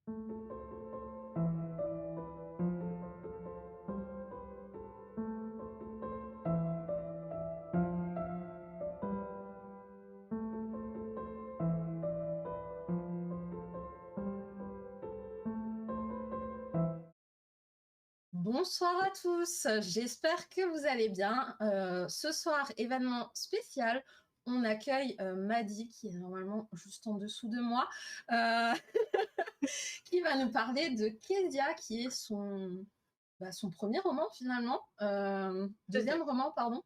Bonsoir à tous, j'espère que vous allez bien. Ce soir, événement spécial, on accueille Madi qui est normalement juste en dessous de moi, euh, qui va nous parler de Kezia, qui est son premier roman finalement, deuxième roman, pardon,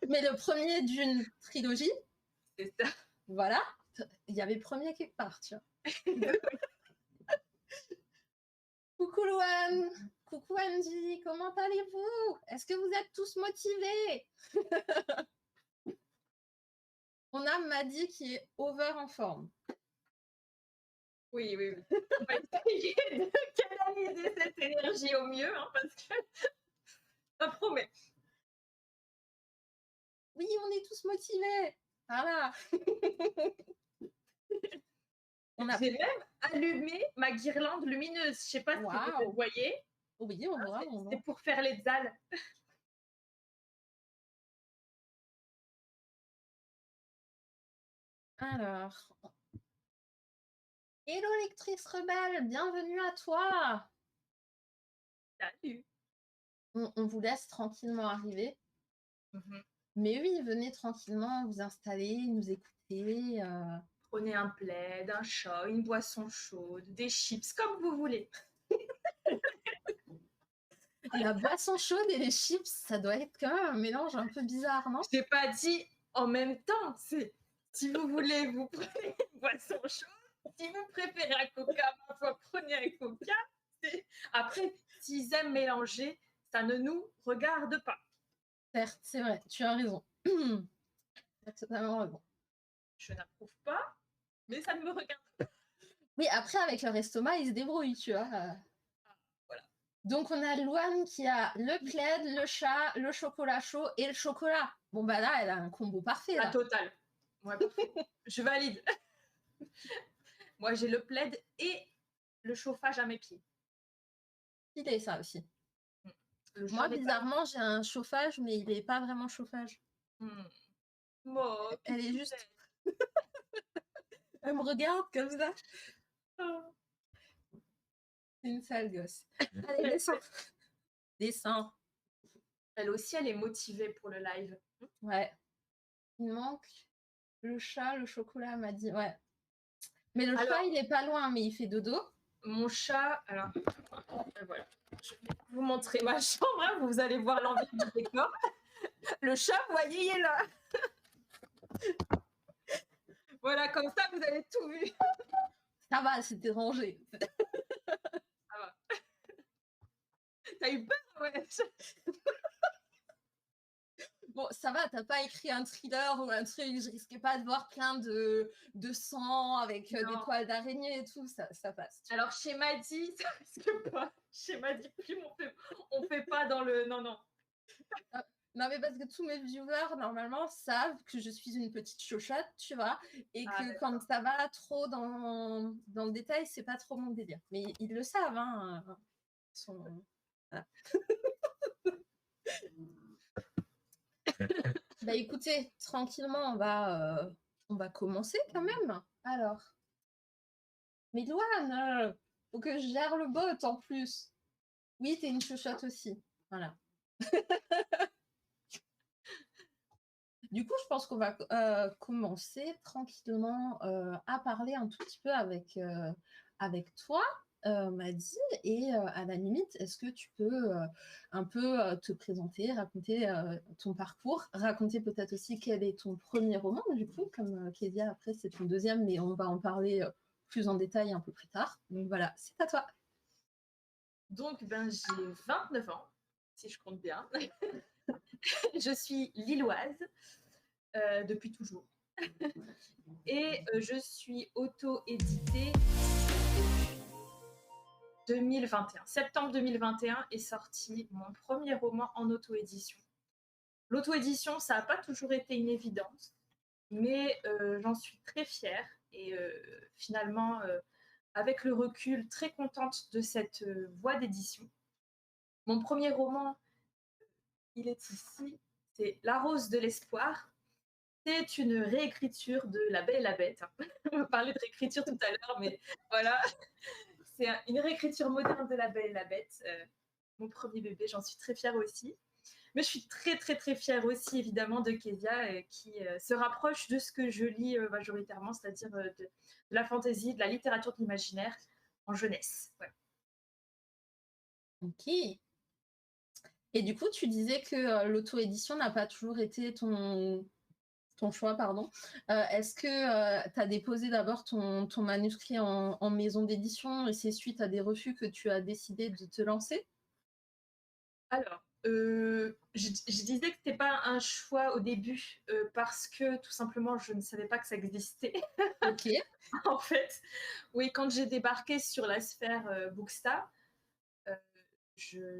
mais le premier d'une trilogie. C'est ça. Voilà, il y avait premier quelque part, tu vois. Coucou Louane, coucou Angie, comment allez-vous? Est-ce que vous êtes tous motivés? On a Madi qui est over en forme. Oui. On va essayer de canaliser cette énergie au mieux, hein, parce que ça promet. Oui, on est tous motivés. Voilà. J'ai même allumé ma guirlande lumineuse. Je sais pas si vous voyez. Oui, on voit. C'est pour faire les dalles. Alors. Hello lectrice rebelle, bienvenue à toi. Salut. On vous laisse tranquillement arriver. Mais oui, venez tranquillement vous installer, nous écouter. Prenez un plaid, un chat, une boisson chaude, des chips, comme vous voulez. La boisson chaude et les chips, ça doit être quand même un mélange un peu bizarre, non? Je n'ai pas dit en même temps. C'est si vous voulez, vous prenez une boisson chaude. Si vous préférez un coca, ma foi, prenez un coca. Après, s'ils aiment mélanger, ça ne nous regarde pas. Certes, c'est vrai, tu as raison. Tu as totalement raison. Je n'approuve pas, mais ça ne me regarde pas. Oui, après, avec leur estomac, ils se débrouillent, tu vois. Voilà. Donc, on a Louane qui a le plaid, le chat, le chocolat chaud et le chocolat. Bon, bah là, elle a un combo parfait. La totale. Ouais, je valide. Moi, j'ai le plaid et le chauffage à mes pieds. Il est ça aussi. Moi, bizarrement, j'ai un chauffage, mais il n'est pas vraiment chauffage. Elle est juste... Elle me regarde comme ça. C'est une sale gosse. Allez, descends. Descends. Elle aussi, elle est motivée pour le live. Ouais. Il manque le chat, le chocolat, m'a dit. Ouais. Mais le chat, il est pas loin, mais il fait dodo. Mon chat, alors, voilà. Je vais vous montrer ma chambre, hein, vous allez voir l'envers du décor. Le chat, vous voyez, il est là. Voilà, comme ça, vous avez tout vu. Ça va, c'était rangé. Ça va. T'as eu peur, ouais. Bon, ça va, t'as pas écrit un thriller ou un truc, je risquais pas de voir plein de sang avec des toiles d'araignée et tout, ça passe. Alors, chez Madi, ça risque pas. Chez Madi, on fait pas dans le... Non. Non, mais parce que tous mes viewers, normalement, savent que je suis une petite chochotte, tu vois, et que quand ça va trop dans le détail, c'est pas trop mon délire. Mais ils le savent, hein. Voilà. Bah écoutez, tranquillement, on va commencer quand même. Alors. Mais Douane, faut que je gère le bot en plus. Oui, t'es une chochotte aussi. Voilà. Du coup, je pense qu'on va commencer tranquillement à parler un tout petit peu avec toi, Madi, et à la limite, est-ce que tu peux un peu te présenter, raconter ton parcours, raconter peut-être aussi quel est ton premier roman, du coup, comme Kezia, après c'est ton deuxième, mais on va en parler plus en détail un peu plus tard. Donc voilà, c'est à toi. Donc, j'ai 29 ans, si je compte bien. Je suis lilloise depuis toujours. Et je suis auto-éditée depuis 2021. Septembre 2021 est sorti mon premier roman en auto-édition. L'auto-édition, ça n'a pas toujours été une évidence, mais j'en suis très fière. Et finalement, avec le recul, très contente de cette voie d'édition. Mon premier roman, il est ici, c'est La Rose de l'Espoir. C'est une réécriture de La Belle et la Bête. On parlait de réécriture tout à l'heure, mais voilà, c'est une réécriture moderne de La Belle et la Bête. Mon premier bébé, j'en suis très fière aussi. Mais je suis très, très, très fière aussi, évidemment, de Kezia, qui se rapproche de ce que je lis majoritairement, c'est-à-dire de la fantaisie, de la littérature de l'imaginaire en jeunesse. Ouais. Ok. Et du coup, tu disais que l'auto-édition n'a pas toujours été ton choix, pardon. Est-ce que tu as déposé d'abord ton manuscrit en maison d'édition et c'est suite à des refus que tu as décidé de te lancer? Alors, je disais que c'était pas un choix au début parce que tout simplement je ne savais pas que ça existait. Ok. En fait, oui, quand j'ai débarqué sur la sphère Bookstar, euh,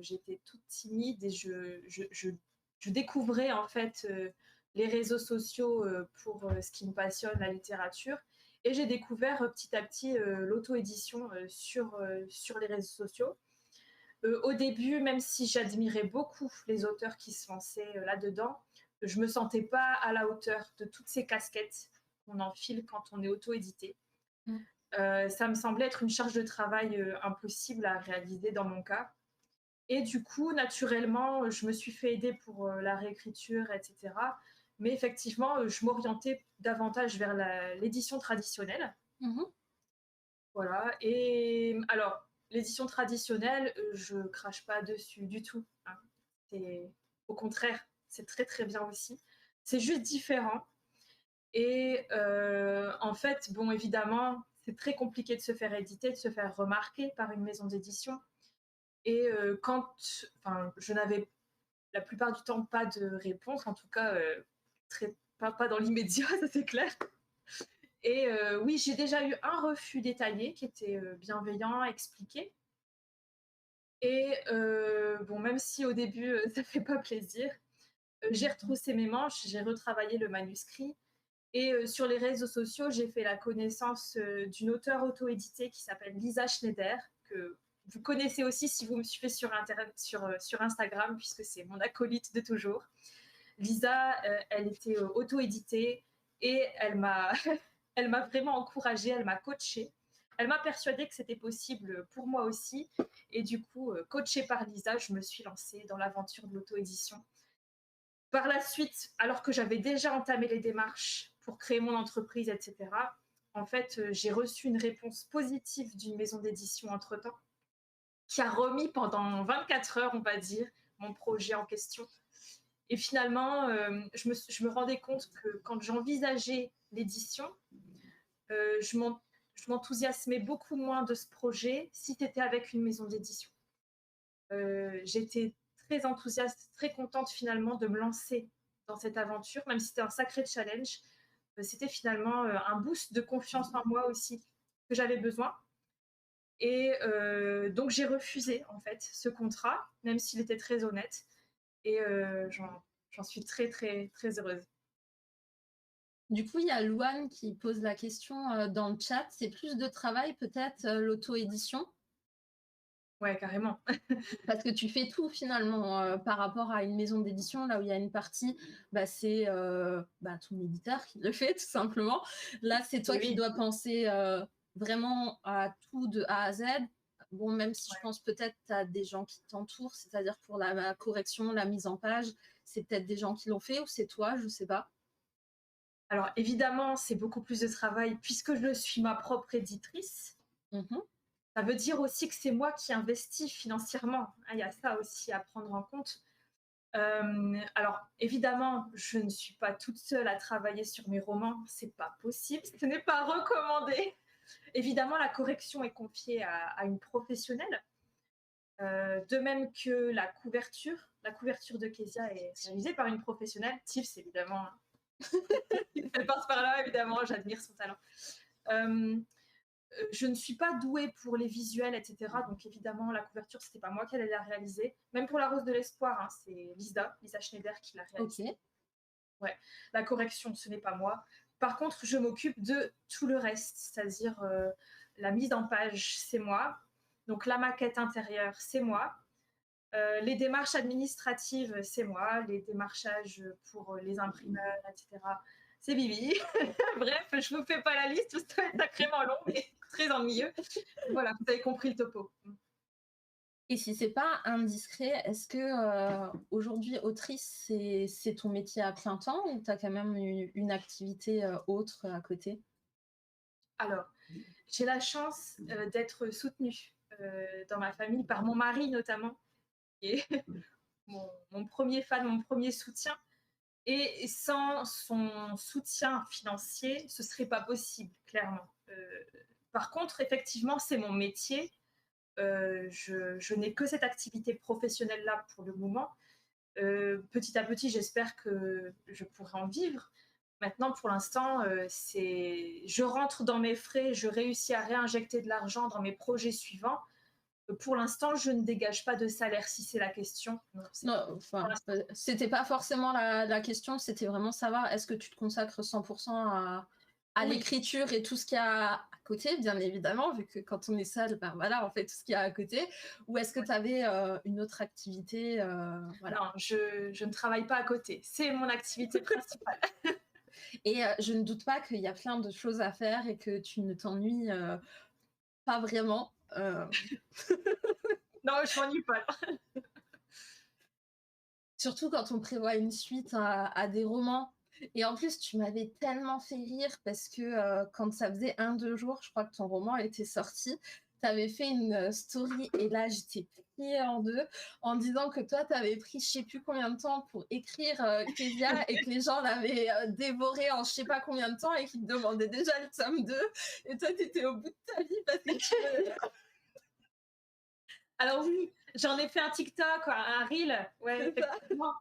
j'étais toute timide et je découvrais en fait les réseaux sociaux pour ce qui me passionne, la littérature. Et j'ai découvert petit à petit l'auto-édition sur les réseaux sociaux. Au début, même si j'admirais beaucoup les auteurs qui se lançaient là-dedans, je me sentais pas à la hauteur de toutes ces casquettes qu'on enfile quand on est auto-édité. Mm. Ça me semblait être une charge de travail impossible à réaliser dans mon cas. Et du coup, naturellement, je me suis fait aider pour la réécriture, etc. Mais effectivement, je m'orientais davantage vers l'édition traditionnelle. Mhm. Voilà. Et alors, l'édition traditionnelle, je crache pas dessus du tout, hein. C'est au contraire, c'est très très bien aussi. C'est juste différent. Et en fait, bon, évidemment, c'est très compliqué de se faire éditer, de se faire remarquer par une maison d'édition. Et je n'avais la plupart du temps pas de réponse, en tout cas, pas dans l'immédiat, ça c'est clair. Et oui, j'ai déjà eu un refus détaillé qui était bienveillant, expliqué. Et bon, même si au début, ça fait pas plaisir, j'ai retroussé mes manches, j'ai retravaillé le manuscrit. Et sur les réseaux sociaux, j'ai fait la connaissance d'une auteure auto-éditée qui s'appelle Lisa Schneider, que vous connaissez aussi si vous me suivez sur Instagram, puisque c'est mon acolyte de toujours. Lisa, elle était auto-éditée et elle m'a elle m'a vraiment encouragée, elle m'a coachée. Elle m'a persuadée que c'était possible pour moi aussi. Et du coup, coachée par Lisa, je me suis lancée dans l'aventure de l'auto-édition. Par la suite, alors que j'avais déjà entamé les démarches pour créer mon entreprise, etc., en fait, j'ai reçu une réponse positive d'une maison d'édition entre-temps, qui a remis pendant 24 heures, on va dire, mon projet en question. Et finalement, je me rendais compte que quand j'envisageais l'édition, je m'enthousiasmais beaucoup moins de ce projet si c'était avec une maison d'édition. J'étais très enthousiaste, très contente finalement de me lancer dans cette aventure, même si c'était un sacré challenge. C'était finalement un boost de confiance en moi aussi que j'avais besoin. Et donc j'ai refusé en fait ce contrat, même s'il était très honnête. Et j'en suis très très très heureuse. Du coup, il y a Louane qui pose la question dans le chat. C'est plus de travail peut-être l'auto-édition? Ouais, carrément. Parce que tu fais tout finalement par rapport à une maison d'édition, là où il y a une partie, bah, c'est ton éditeur qui le fait tout simplement. Là, c'est toi qui Oui, dois penser vraiment à tout de A à Z. Bon, même si je ouais. pense peut-être tu as des gens qui t'entourent, c'est-à-dire pour la correction, la mise en page, c'est peut-être des gens qui l'ont fait ou c'est toi, je sais pas. Alors évidemment, c'est beaucoup plus de travail puisque je suis ma propre éditrice. Mhm. Ça veut dire aussi que c'est moi qui investis financièrement. Il y a ça aussi à prendre en compte. Alors évidemment, je ne suis pas toute seule à travailler sur mes romans, c'est pas possible, ce n'est pas recommandé. Évidemment, la correction est confiée à une professionnelle, de même que la couverture de Kezia est réalisée par une professionnelle. Tips, évidemment, elle passe par là, évidemment, j'admire son talent. Euh, je ne suis pas douée pour les visuels, etc. Donc évidemment, la couverture, c'était pas moi qui allais la réaliser. Même pour La Rose de l'Espoir, hein, c'est Lisa Schneider qui l'a Ok. réalisée. Ouais. La correction, ce n'est pas moi. Par contre, je m'occupe de tout le reste, c'est-à-dire La mise en page, c'est moi. Donc la maquette intérieure, c'est moi. Les démarches administratives, c'est moi. Les démarchages pour les imprimeurs, etc., c'est Bibi. Bref, je vous fais pas la liste, ça va être sacrément long et très ennuyeux. Voilà, vous avez compris le topo. Et si c'est pas indiscret, est-ce que aujourd'hui, autrice, c'est ton métier à plein temps ou tu as quand même une activité autre à côté? Alors, j'ai la chance d'être soutenue dans ma famille par mon mari notamment, qui est mon premier fan, mon premier soutien. Et sans son soutien financier, ce serait pas possible, clairement. Par contre, effectivement, c'est mon métier. Je n'ai que cette activité professionnelle-là pour le moment. Petit à petit, j'espère que je pourrai en vivre. Maintenant, pour l'instant, je rentre dans mes frais, je réussis à réinjecter de l'argent dans mes projets suivants. Pour l'instant, je ne dégage pas de salaire, si c'est la question. Non, Non, enfin, c'était pas forcément la question, c'était vraiment savoir est-ce que tu te consacres 100% à oui. l'écriture et tout ce qu'il y a à côté, bien évidemment, vu que quand on est seul, ben voilà, on fait tout ce qu'il y a à côté, ou est-ce que tu avais une autre activité voilà. Non, je ne travaille pas à côté. C'est mon activité principale. Et je ne doute pas qu'il y a plein de choses à faire et que tu ne t'ennuies pas vraiment. Non, je m'ennuie pas. Surtout quand on prévoit une suite à des romans. Et en plus, tu m'avais tellement fait rire parce que quand ça faisait 1-2 jours, je crois que ton roman était sorti, tu avais fait une story et là, j'étais pliée en deux en disant que toi, tu avais pris je sais plus combien de temps pour écrire Kezia et que les gens l'avaient dévoré en je sais pas combien de temps et qu'ils te demandaient déjà le tome 2. Et toi, tu étais au bout de ta vie parce que tu... Alors oui, j'en ai fait un TikTok, un reel, ouais, effectivement,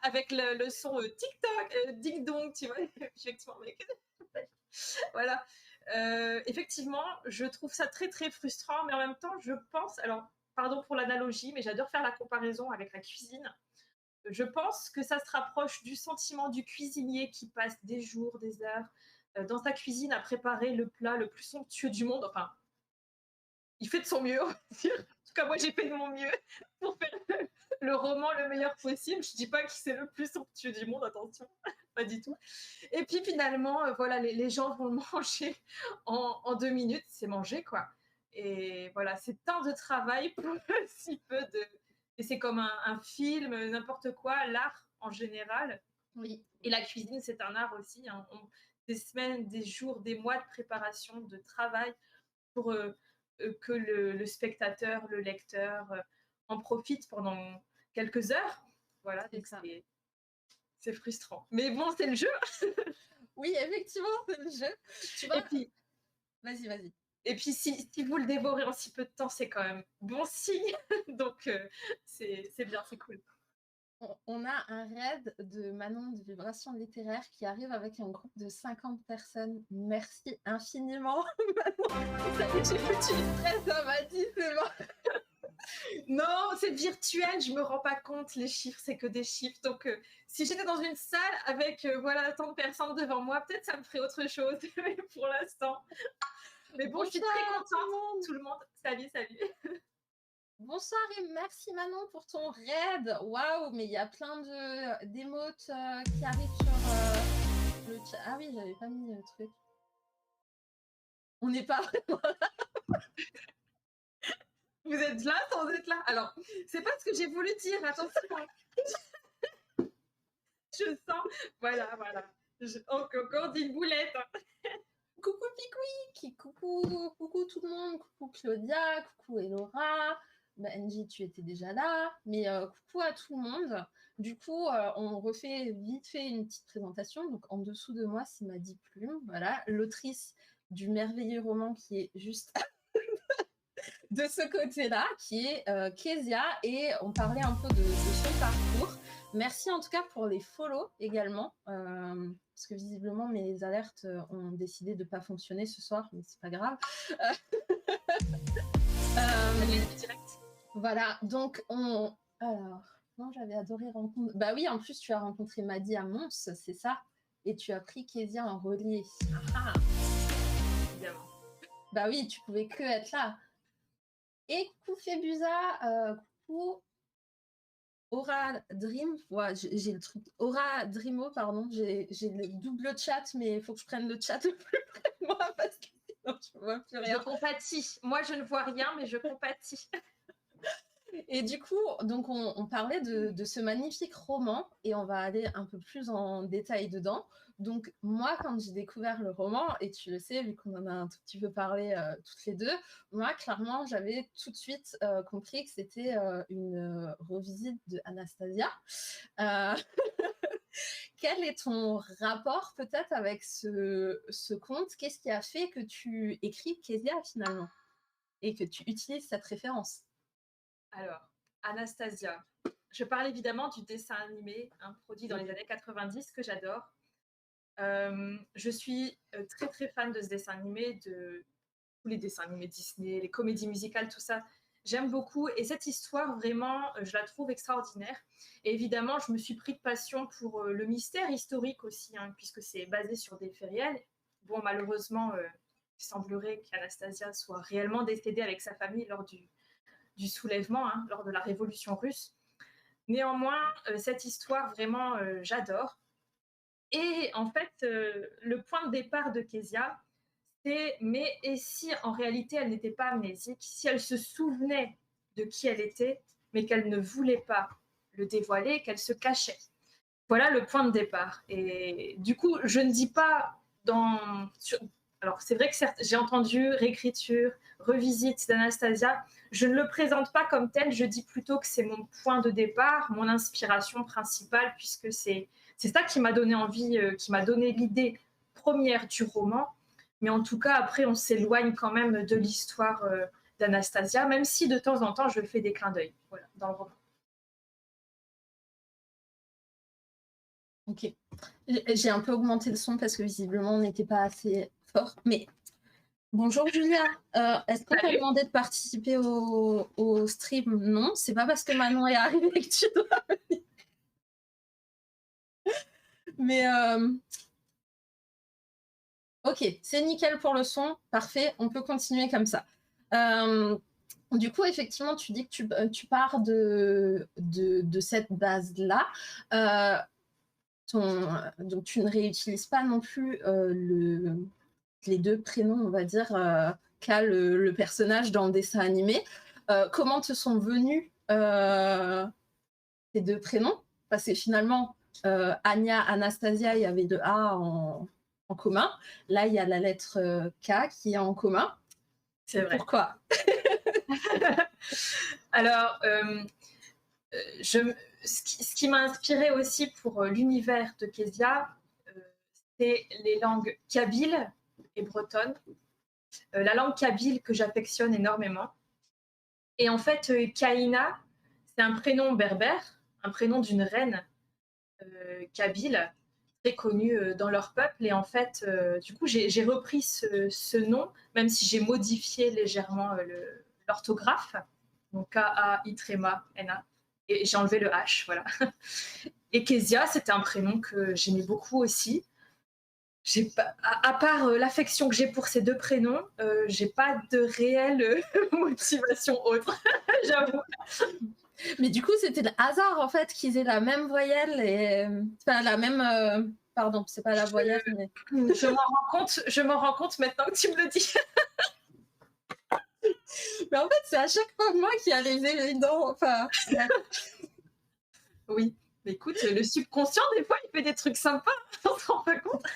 avec le son TikTok, ding dong, tu vois, effectivement, voilà. Effectivement, je trouve ça très très frustrant, mais en même temps, je pense, alors pardon pour l'analogie, mais j'adore faire la comparaison avec la cuisine. Je pense que ça se rapproche du sentiment du cuisinier qui passe des jours, des heures dans sa cuisine à préparer le plat le plus somptueux du monde. Enfin, il fait de son mieux, on va dire. En tout cas, moi, j'ai fait de mon mieux pour faire le roman le meilleur possible. Je dis pas que c'est le plus somptueux du monde, attention, pas du tout. Et puis finalement, voilà, les gens vont le manger en 2 minutes, c'est mangé, quoi. Et voilà, c'est tant de travail pour si peu de... Et c'est comme un film, n'importe quoi, l'art en général. Oui. Et la cuisine, c'est un art aussi. Hein. Des semaines, des jours, des mois de préparation, de travail pour que le spectateur, le lecteur en profite pendant quelques heures. Voilà, C'est donc ça. c'est frustrant. Mais bon, c'est le jeu. Oui, effectivement, c'est le jeu. Tu vois, Et puis, vas-y. et puis si vous le dévorez en si peu de temps, c'est quand même bon signe. Donc, c'est bien, c'est cool. On a un raid de Manon de Vibration littéraire qui arrive avec un groupe de 50 personnes. Merci infiniment, Manon. Ça y est, j'ai foutu une stress, ça m'a dit, c'est bon. Non, c'est virtuel, je me rends pas compte, les chiffres, c'est que des chiffres. Donc, si j'étais dans une salle avec voilà, tant de personnes devant moi, peut-être ça me ferait autre chose. Mais pour l'instant. Mais bon, je suis très contente. Tout le monde, salut. Bonsoir et merci Manon pour ton raid. Waouh, mais il y a plein d'émotes qui arrivent sur le chat. Ah oui, j'avais pas mis le truc. On n'est pas vraiment là. Vous êtes là sans être là. Alors, c'est pas ce que j'ai voulu dire, attention. Je sens, voilà. Encore dit une boulette. Coucou Picoui, coucou tout le monde, coucou Claudia, coucou Elora, Angie tu étais déjà là, mais coucou à tout le monde. Du coup, on refait vite fait une petite présentation. Donc en dessous de moi, c'est Maddy Plume, voilà, l'autrice du merveilleux roman qui est juste de ce côté-là, qui est Kezia, et on parlait un peu de son parcours. Merci en tout cas pour les follow également, parce que visiblement mes alertes ont décidé de ne pas fonctionner ce soir, mais c'est pas grave. Voilà, donc alors, non, j'avais adoré rencontrer... Bah oui, en plus tu as rencontré Maddy à Mons, c'est ça, et tu as pris Kezia en relié. Ah, évidemment. Bah oui, tu pouvais que être là. Et coucou Fébusa, coucou Aura Dream, ouais, j'ai le truc. Aura Dreamo, pardon, j'ai le double chat, mais il faut que je prenne le chat le plus près de moi parce que sinon je vois plus Je rien. compatis. Moi, je ne vois rien, mais je compatis. Et du coup, donc on parlait de ce magnifique roman et on va aller un peu plus en détail dedans. Donc moi, quand j'ai découvert le roman, et tu le sais, vu qu'on en a un tout petit peu parlé toutes les deux, moi, clairement, j'avais tout de suite compris que c'était une revisite de Anastasia. Euh, Quel est ton rapport peut-être avec ce conte? Qu'est-ce qui a fait que tu écris Kezia finalement et que tu utilises cette référence? Alors, Anastasia. Je parle évidemment du dessin animé, un produit dans les années 90 que j'adore. Je suis très très fan de ce dessin animé, de tous les dessins animés Disney, les comédies musicales, tout ça. J'aime beaucoup et cette histoire vraiment, je la trouve extraordinaire. Et évidemment, je me suis pris de passion pour le mystère historique aussi, hein, puisque c'est basé sur des faits réels. Bon, malheureusement, il semblerait qu'Anastasia soit réellement décédée avec sa famille lors du soulèvement, hein, lors de la Révolution russe. Néanmoins, cette histoire, vraiment, j'adore. Et en fait, le point de départ de Kezia, c'est mais et si en réalité elle n'était pas amnésique, si elle se souvenait de qui elle était, mais qu'elle ne voulait pas le dévoiler, qu'elle se cachait. Voilà le point de départ. Et du coup, je ne dis pas dans. Alors, c'est vrai que certes, j'ai entendu réécriture, revisite d'Anastasia. Je ne le présente pas comme tel, je dis plutôt que c'est mon point de départ, mon inspiration principale, puisque c'est ça qui m'a donné envie, qui m'a donné l'idée première du roman. Mais en tout cas, après, on s'éloigne quand même de l'histoire d'Anastasia, même si de temps en temps, je fais des clins d'œil voilà, dans le roman. Ok. J'ai un peu augmenté le son parce que visiblement on n'était pas assez fort. Mais bonjour Julia, est-ce qu'on t'a Salut. demandé de participer au stream? Non, c'est pas parce que Manon est arrivée que tu dois venir. Mais ok, c'est nickel pour le son, parfait, on peut continuer comme ça. Du coup, effectivement, tu dis que tu pars de cette base-là. Donc, tu ne réutilises pas non plus les deux prénoms, on va dire, qu'a le personnage dans le dessin animé. Comment te sont venus ces deux prénoms? Parce que finalement, Anya, Anastasia, il y avait de A en commun. Là, il y a la lettre K qui est en commun. C'est vrai. Pourquoi? Alors, ce qui m'a inspiré aussi pour l'univers de Kezia, c'est les langues kabyle et bretonne. La langue kabyle que j'affectionne énormément. Et en fait, Kaina, c'est un prénom berbère, un prénom d'une reine kabyle, très connue dans leur peuple. Et en fait, du coup, j'ai repris ce nom, même si j'ai modifié légèrement l'orthographe. Donc K-A-I-N-A. Et j'ai enlevé le H, voilà. Et Kezia, c'était un prénom que j'aimais beaucoup aussi. Pas, à part l'affection que j'ai pour ces deux prénoms, j'ai pas de réelle motivation autre, j'avoue. Mais du coup, c'était le hasard en fait qu'ils aient la même voyelle et enfin la même. Pardon, c'est pas la voyelle, mais Je m'en rends compte maintenant que tu me le dis. mais en fait, c'est à chaque fois moi qui a les évidents. Enfin. Oui, mais écoute, le subconscient des fois, il fait des trucs sympas, on se rend pas compte.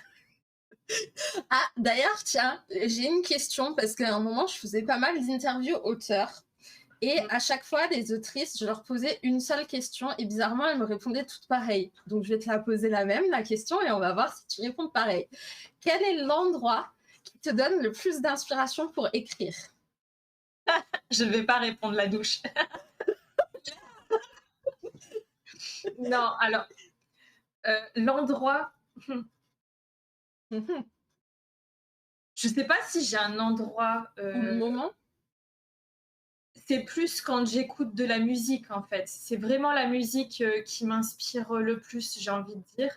Ah, d'ailleurs, tiens, j'ai une question parce qu'à un moment, je faisais pas mal d'interviews auteurs. Et à chaque fois, les autrices, je leur posais une seule question et bizarrement, elles me répondaient toutes pareilles. Donc, je vais te la poser la même, la question, et on va voir si tu réponds pareil. Quel est l'endroit qui te donne le plus d'inspiration pour écrire? Je ne vais pas répondre la douche. Non, alors, l'endroit... Je sais pas si j'ai un endroit... Le moment? C'est plus quand j'écoute de la musique, en fait. C'est vraiment la musique qui m'inspire le plus, j'ai envie de dire.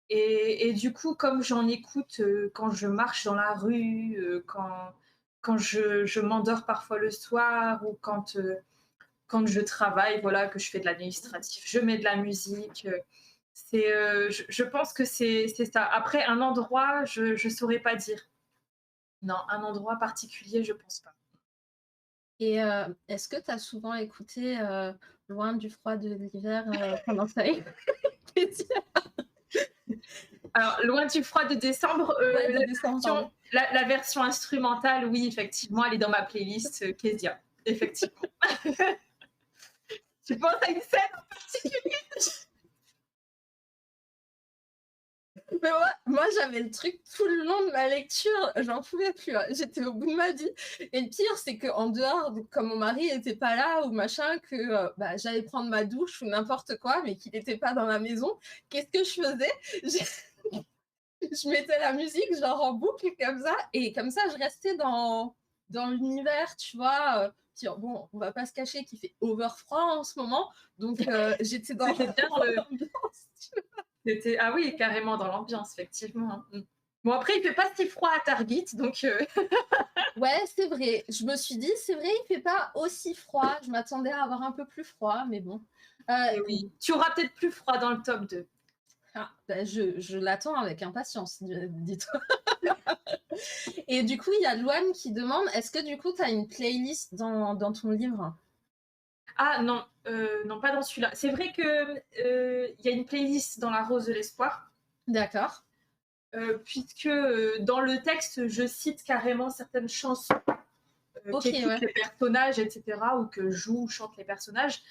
Et du coup, comme j'en écoute quand je marche dans la rue, quand je m'endors parfois le soir ou quand je travaille, voilà, que je fais de l'administratif, je mets de la musique. Je pense que c'est ça. Après, un endroit, je ne saurais pas dire. Non, un endroit particulier, je pense pas. Et est-ce que tu as souvent écouté, Loin du froid de l'hiver, pendant que tu as écouté? Alors, Loin du froid de décembre, Ouais, de décembre, pardon. la version instrumentale, oui, effectivement, elle est dans ma playlist Kezia, effectivement. Tu penses à une scène en particulier? Mais moi j'avais le truc tout le long de ma lecture, j'en pouvais plus, hein. J'étais au bout de ma vie. Et le pire, c'est qu'en dehors, comme mon mari était pas là ou machin, que bah, j'allais prendre ma douche ou n'importe quoi, mais qu'il n'était pas dans la maison, qu'est-ce que je faisais? Je mettais la musique genre en boucle comme ça, et comme ça je restais dans l'univers, tu vois. Puis, bon, on va pas se cacher qu'il fait over froid en ce moment, donc j'étais dans C'était bien l'ambiance. Ah oui, carrément dans l'ambiance, effectivement. Hein. Mm. Bon, après, il fait pas si froid à Target, donc Ouais, c'est vrai. Je me suis dit, c'est vrai, il fait pas aussi froid. Je m'attendais à avoir un peu plus froid, mais bon. eh oui. Tu auras peut-être plus froid dans le top 2. Bah, je l'attends avec impatience, dis-toi. Et du coup, il y a Loane qui demande, est-ce que du coup, tu as une playlist dans ton livre? Ah non, non, pas dans celui-là. C'est vrai que il y a une playlist dans La Rose de l'Espoir, D'accord. puisque dans le texte, je cite carrément certaines chansons Ok, qu'écoutent ouais. les personnages, etc., ou que jouent ou chantent les personnages.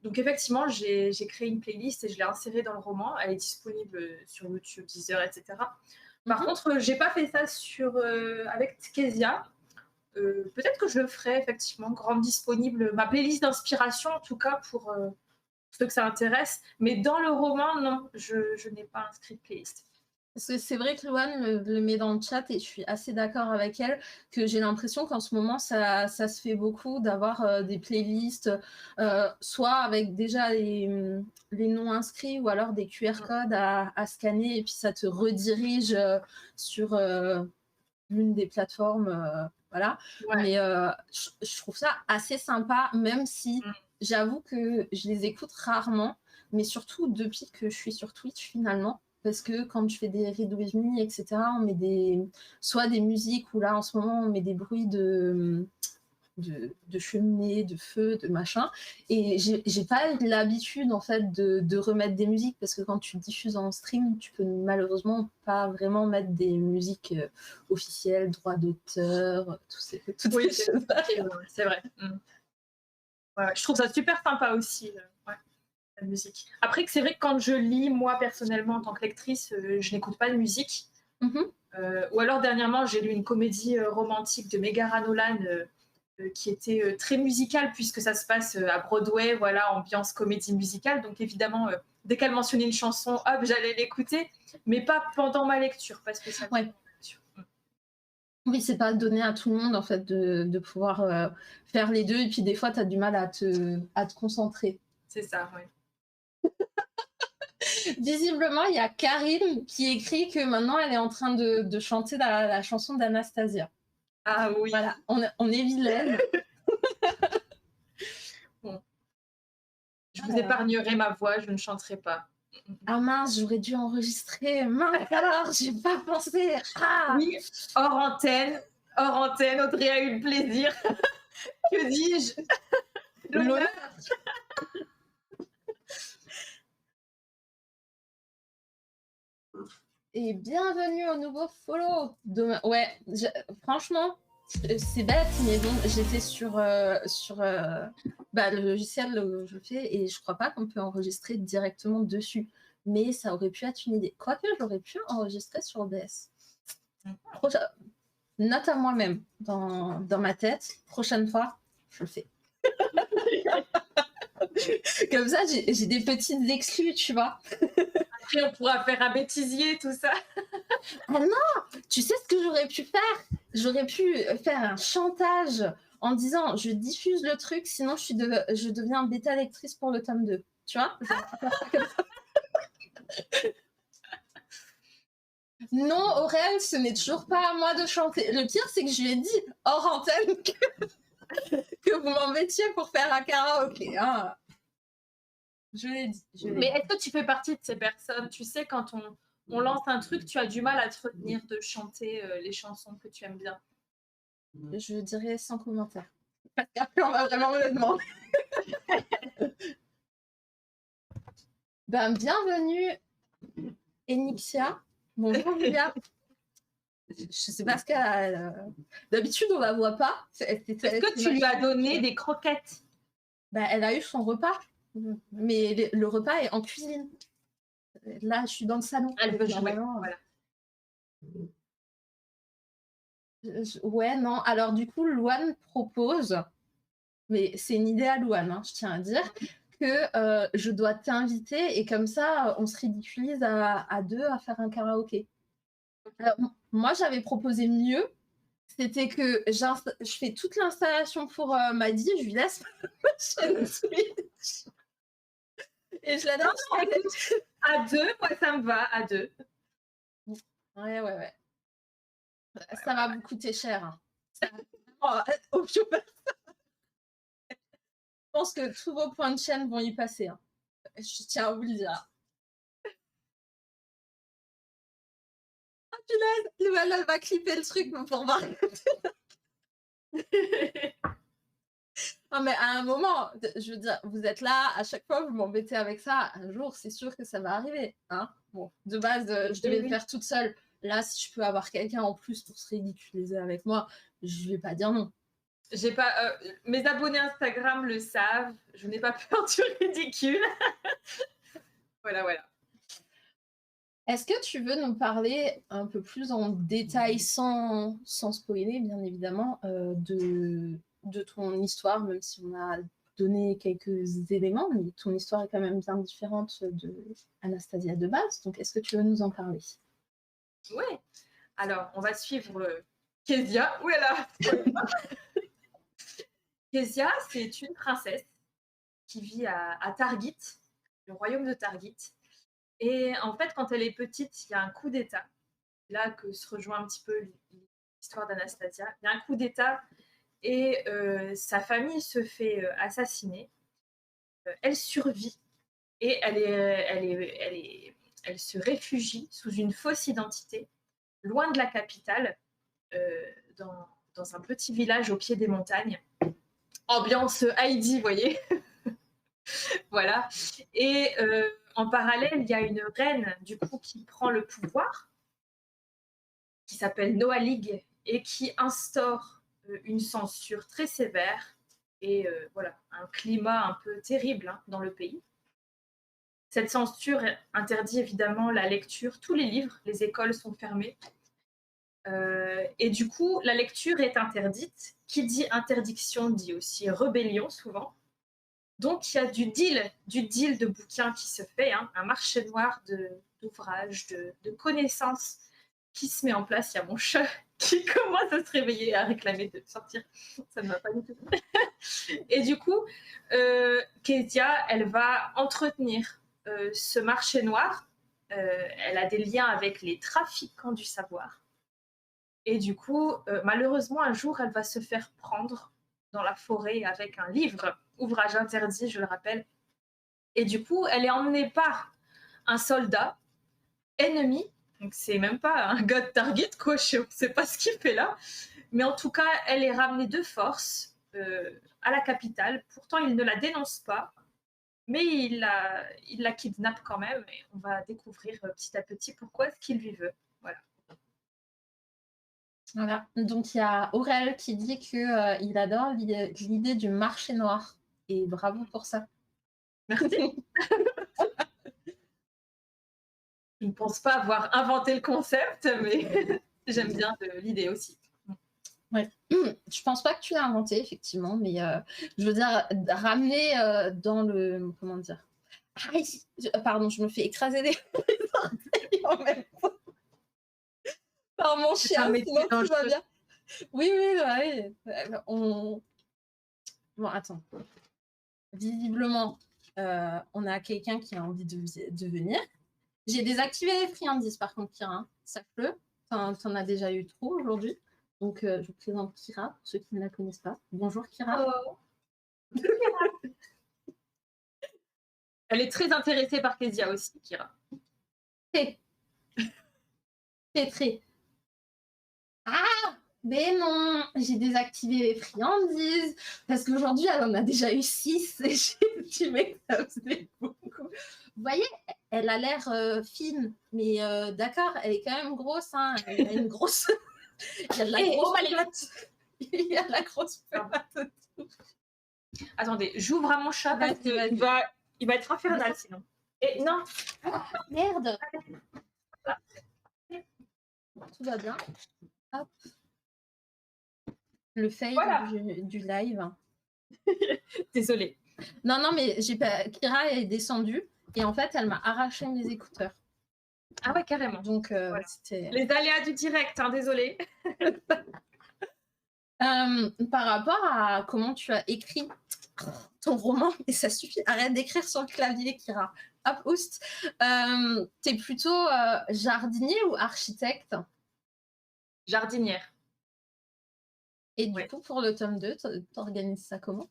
Donc effectivement, j'ai créé une playlist et je l'ai insérée dans le roman. Elle est disponible sur YouTube, Deezer, etc. Par contre, j'ai pas fait ça avec Kezia. Peut-être que je le ferai effectivement, rendre disponible ma playlist d'inspiration, en tout cas pour ceux que ça intéresse. Mais dans le roman, non, je n'ai pas inscrit de playlist. Parce que c'est vrai que Loane le met dans le chat et je suis assez d'accord avec elle, que j'ai l'impression qu'en ce moment, ça se fait beaucoup d'avoir des playlists, soit avec déjà les noms inscrits ou alors des QR codes à scanner et puis ça te redirige sur l'une des plateformes. Voilà. Ouais. Mais je trouve ça assez sympa, même si Mm. j'avoue que je les écoute rarement, mais surtout depuis que je suis sur Twitch finalement. Parce que quand je fais des read with me, etc., on met soit des musiques, ou là en ce moment on met des bruits de cheminée, de feu, de machin. Et j'ai pas l'habitude en fait de remettre des musiques, parce que quand tu diffuses en stream, tu peux malheureusement pas vraiment mettre des musiques officielles, droits d'auteur, toutes Oui, ces choses-là. c'est vrai. Mm. Ouais, je trouve ça super sympa aussi, ouais, la musique. Après, c'est vrai que quand je lis, moi personnellement, en tant que lectrice, je n'écoute pas de musique. Ou alors dernièrement, j'ai lu une comédie romantique de Megara Nolan qui était très musicale, puisque ça se passe à Broadway, voilà, ambiance comédie musicale. Donc évidemment, dès qu'elle mentionnait une chanson, hop, j'allais l'écouter, mais pas pendant ma lecture, parce que ça. Ouais. Oui, c'est pas donné à tout le monde en fait de pouvoir faire les deux, et puis des fois tu as du mal à te concentrer. C'est ça, oui. Visiblement, il y a Karine qui écrit que maintenant elle est en train de chanter la chanson d'Anastasia. Ah oui. Voilà, on est vilaine. Bon. Je vous épargnerai ma voix, je ne chanterai pas. Ah mince, j'aurais dû enregistrer. Mince alors, j'ai pas pensé. Ah Oui, hors antenne, Audrey a eu le plaisir. Que dis-je? L'honneur. Et bienvenue au nouveau follow. Ouais, franchement, c'est bête, mais bon, j'étais sur le logiciel où je fais, et je crois pas qu'on peut enregistrer directement dessus. Mais ça aurait pu être une idée. Quoique, j'aurais pu enregistrer sur OBS. Note à moi-même dans ma tête. Prochaine fois, je le fais. Comme ça, j'ai des petites exclus, tu vois. Après, on pourra faire un bêtisier, tout ça. Ah non, tu sais ce que j'aurais pu faire? J'aurais pu faire un chantage en disant je diffuse le truc, sinon je deviens bêta lectrice pour le tome 2. Tu vois? Non, Aurel, ce n'est toujours pas à moi de chanter. Le pire, c'est que je lui ai dit hors antenne que vous m'embêtiez pour faire un karaoké. Hein. Je l'ai dit. Mais est-ce que tu fais partie de ces personnes? Tu sais, quand on lance un truc, tu as du mal à te retenir de chanter les chansons que tu aimes bien. Je dirais sans commentaire. Parce qu'après, on va vraiment me le demander. Ben, bienvenue, Enixia. Bonjour, Julia. Je sais pas ce qu'elle a. D'habitude, on la voit pas. Est-ce que tu lui as donné des croquettes? Ben, elle a eu son repas. Mais le repas est en cuisine. Là, je suis dans le salon. Elle veut jouer, voilà. Ouais, non. Alors, du coup, Louane propose, mais c'est une idée à Louane, hein, je tiens à dire, que je dois t'inviter et comme ça, on se ridiculise à deux à faire un karaoké. Alors, moi, j'avais proposé mieux. C'était que je fais toute l'installation pour Maddy, je lui laisse ma chaîne Twitch. Et je la donne. À deux, moi, ça me va, à deux. Ouais. Ça va vous coûter cher. Hein. Je pense que tous vos points de chaîne vont y passer. Hein. Je tiens à vous le dire. Ah, punaise, elle va clipper le truc pour voir. Non, mais à un moment, je veux dire, vous êtes là, à chaque fois, vous m'embêtez avec ça. Un jour, c'est sûr que ça va arriver. Hein, bon, de base, je devais le faire toute seule. Là, si je peux avoir quelqu'un en plus pour se ridiculiser avec moi, je vais pas dire non. J'ai pas, mes abonnés Instagram le savent, je n'ai pas peur du ridicule. Voilà. Est-ce que tu veux nous parler un peu plus en détail, sans spoiler, bien évidemment, de ton histoire, même si on a donné quelques éléments, mais ton histoire est quand même bien différente de Anastasia de base. Donc, est-ce que tu veux nous en parler? Oui. Alors, on va suivre Kezia. Ouh là là. Kezia, c'est une princesse qui vit à Targit, le royaume de Targit. Et en fait, quand elle est petite, il y a un coup d'État. Là que se rejoint un petit peu l'histoire d'Anastasia. Il y a un coup d'État et sa famille se fait assassiner. Elle survit et elle se réfugie sous une fausse identité, loin de la capitale, dans un petit village au pied des montagnes. Ambiance Heidi, vous voyez. Voilà. Et en parallèle, il y a une reine du coup qui prend le pouvoir, qui s'appelle Noalig et qui instaure une censure très sévère et voilà, un climat un peu terrible hein, dans le pays. Cette censure interdit évidemment la lecture, tous les livres, les écoles sont fermées. Et du coup, la lecture est interdite. Qui dit interdiction dit aussi rébellion souvent. Donc, il y a du deal de bouquins qui se fait, hein, un marché noir d'ouvrages, de connaissances qui se met en place. Il y a mon chat qui commence à se réveiller, à réclamer de sortir. Ça ne va pas du tout. Et du coup, Kezia, elle va entretenir ce marché noir. Elle a des liens avec les trafiquants du savoir. Et du coup, malheureusement, un jour, elle va se faire prendre dans la forêt avec un livre, ouvrage interdit, je le rappelle. Et du coup, elle est emmenée par un soldat ennemi. Donc, c'est même pas un gars de Target, quoi. Je sais pas ce qu'il fait là. Mais en tout cas, elle est ramenée de force à la capitale. Pourtant, il ne la dénonce pas. Mais il la kidnappe quand même. Et on va découvrir petit à petit pourquoi est-ce qu'il lui veut. Voilà. Donc, il y a Aurel qui dit qu'il adore l'idée du marché noir. Et bravo pour ça. Merci. Je ne pense pas avoir inventé le concept, mais j'aime bien l'idée aussi. Ouais. Je pense pas que tu l'as inventé, effectivement, mais je veux dire, ramener dans le... Comment dire? Pardon, je me fais écraser des orteils en même temps. Par mon chien, sinon tout va bien. Oui. Bon, attends. Visiblement, on a quelqu'un qui a envie de venir. J'ai désactivé les friandises, par contre, Kira. sache-le. T'en as déjà eu trop aujourd'hui. Donc, je vous présente Kira, pour ceux qui ne la connaissent pas. Bonjour Kira. Oh. Elle est très intéressée par Kezia aussi, Kira. Très, très, très. Ah, mais non, j'ai désactivé les friandises parce qu'aujourd'hui, elle en a déjà eu 6 et j'ai estimé que ça faisait beaucoup. Vous voyez, elle a l'air fine, mais d'accord, elle est quand même grosse. Hein. Elle a une grosse. Il y a de la grosse pelote. Il y a de la grosse pelote. Attendez, j'ouvre à mon chat parce qu'il va être infernal sinon. Et non. Merde. Tout va bien. Hop. Le fail Voilà. du live. Désolée. Non, mais Kira est descendue et en fait, elle m'a arraché mes écouteurs. Ah ouais, carrément. Donc, voilà. c'était... Les aléas du direct, hein, désolée. Par rapport à comment tu as écrit ton roman, et ça suffit, arrête d'écrire sur le clavier, Kira. Hop, oust. T'es plutôt jardinier ou architecte? Jardinière. Et du coup, pour le tome 2, t'organises ça comment?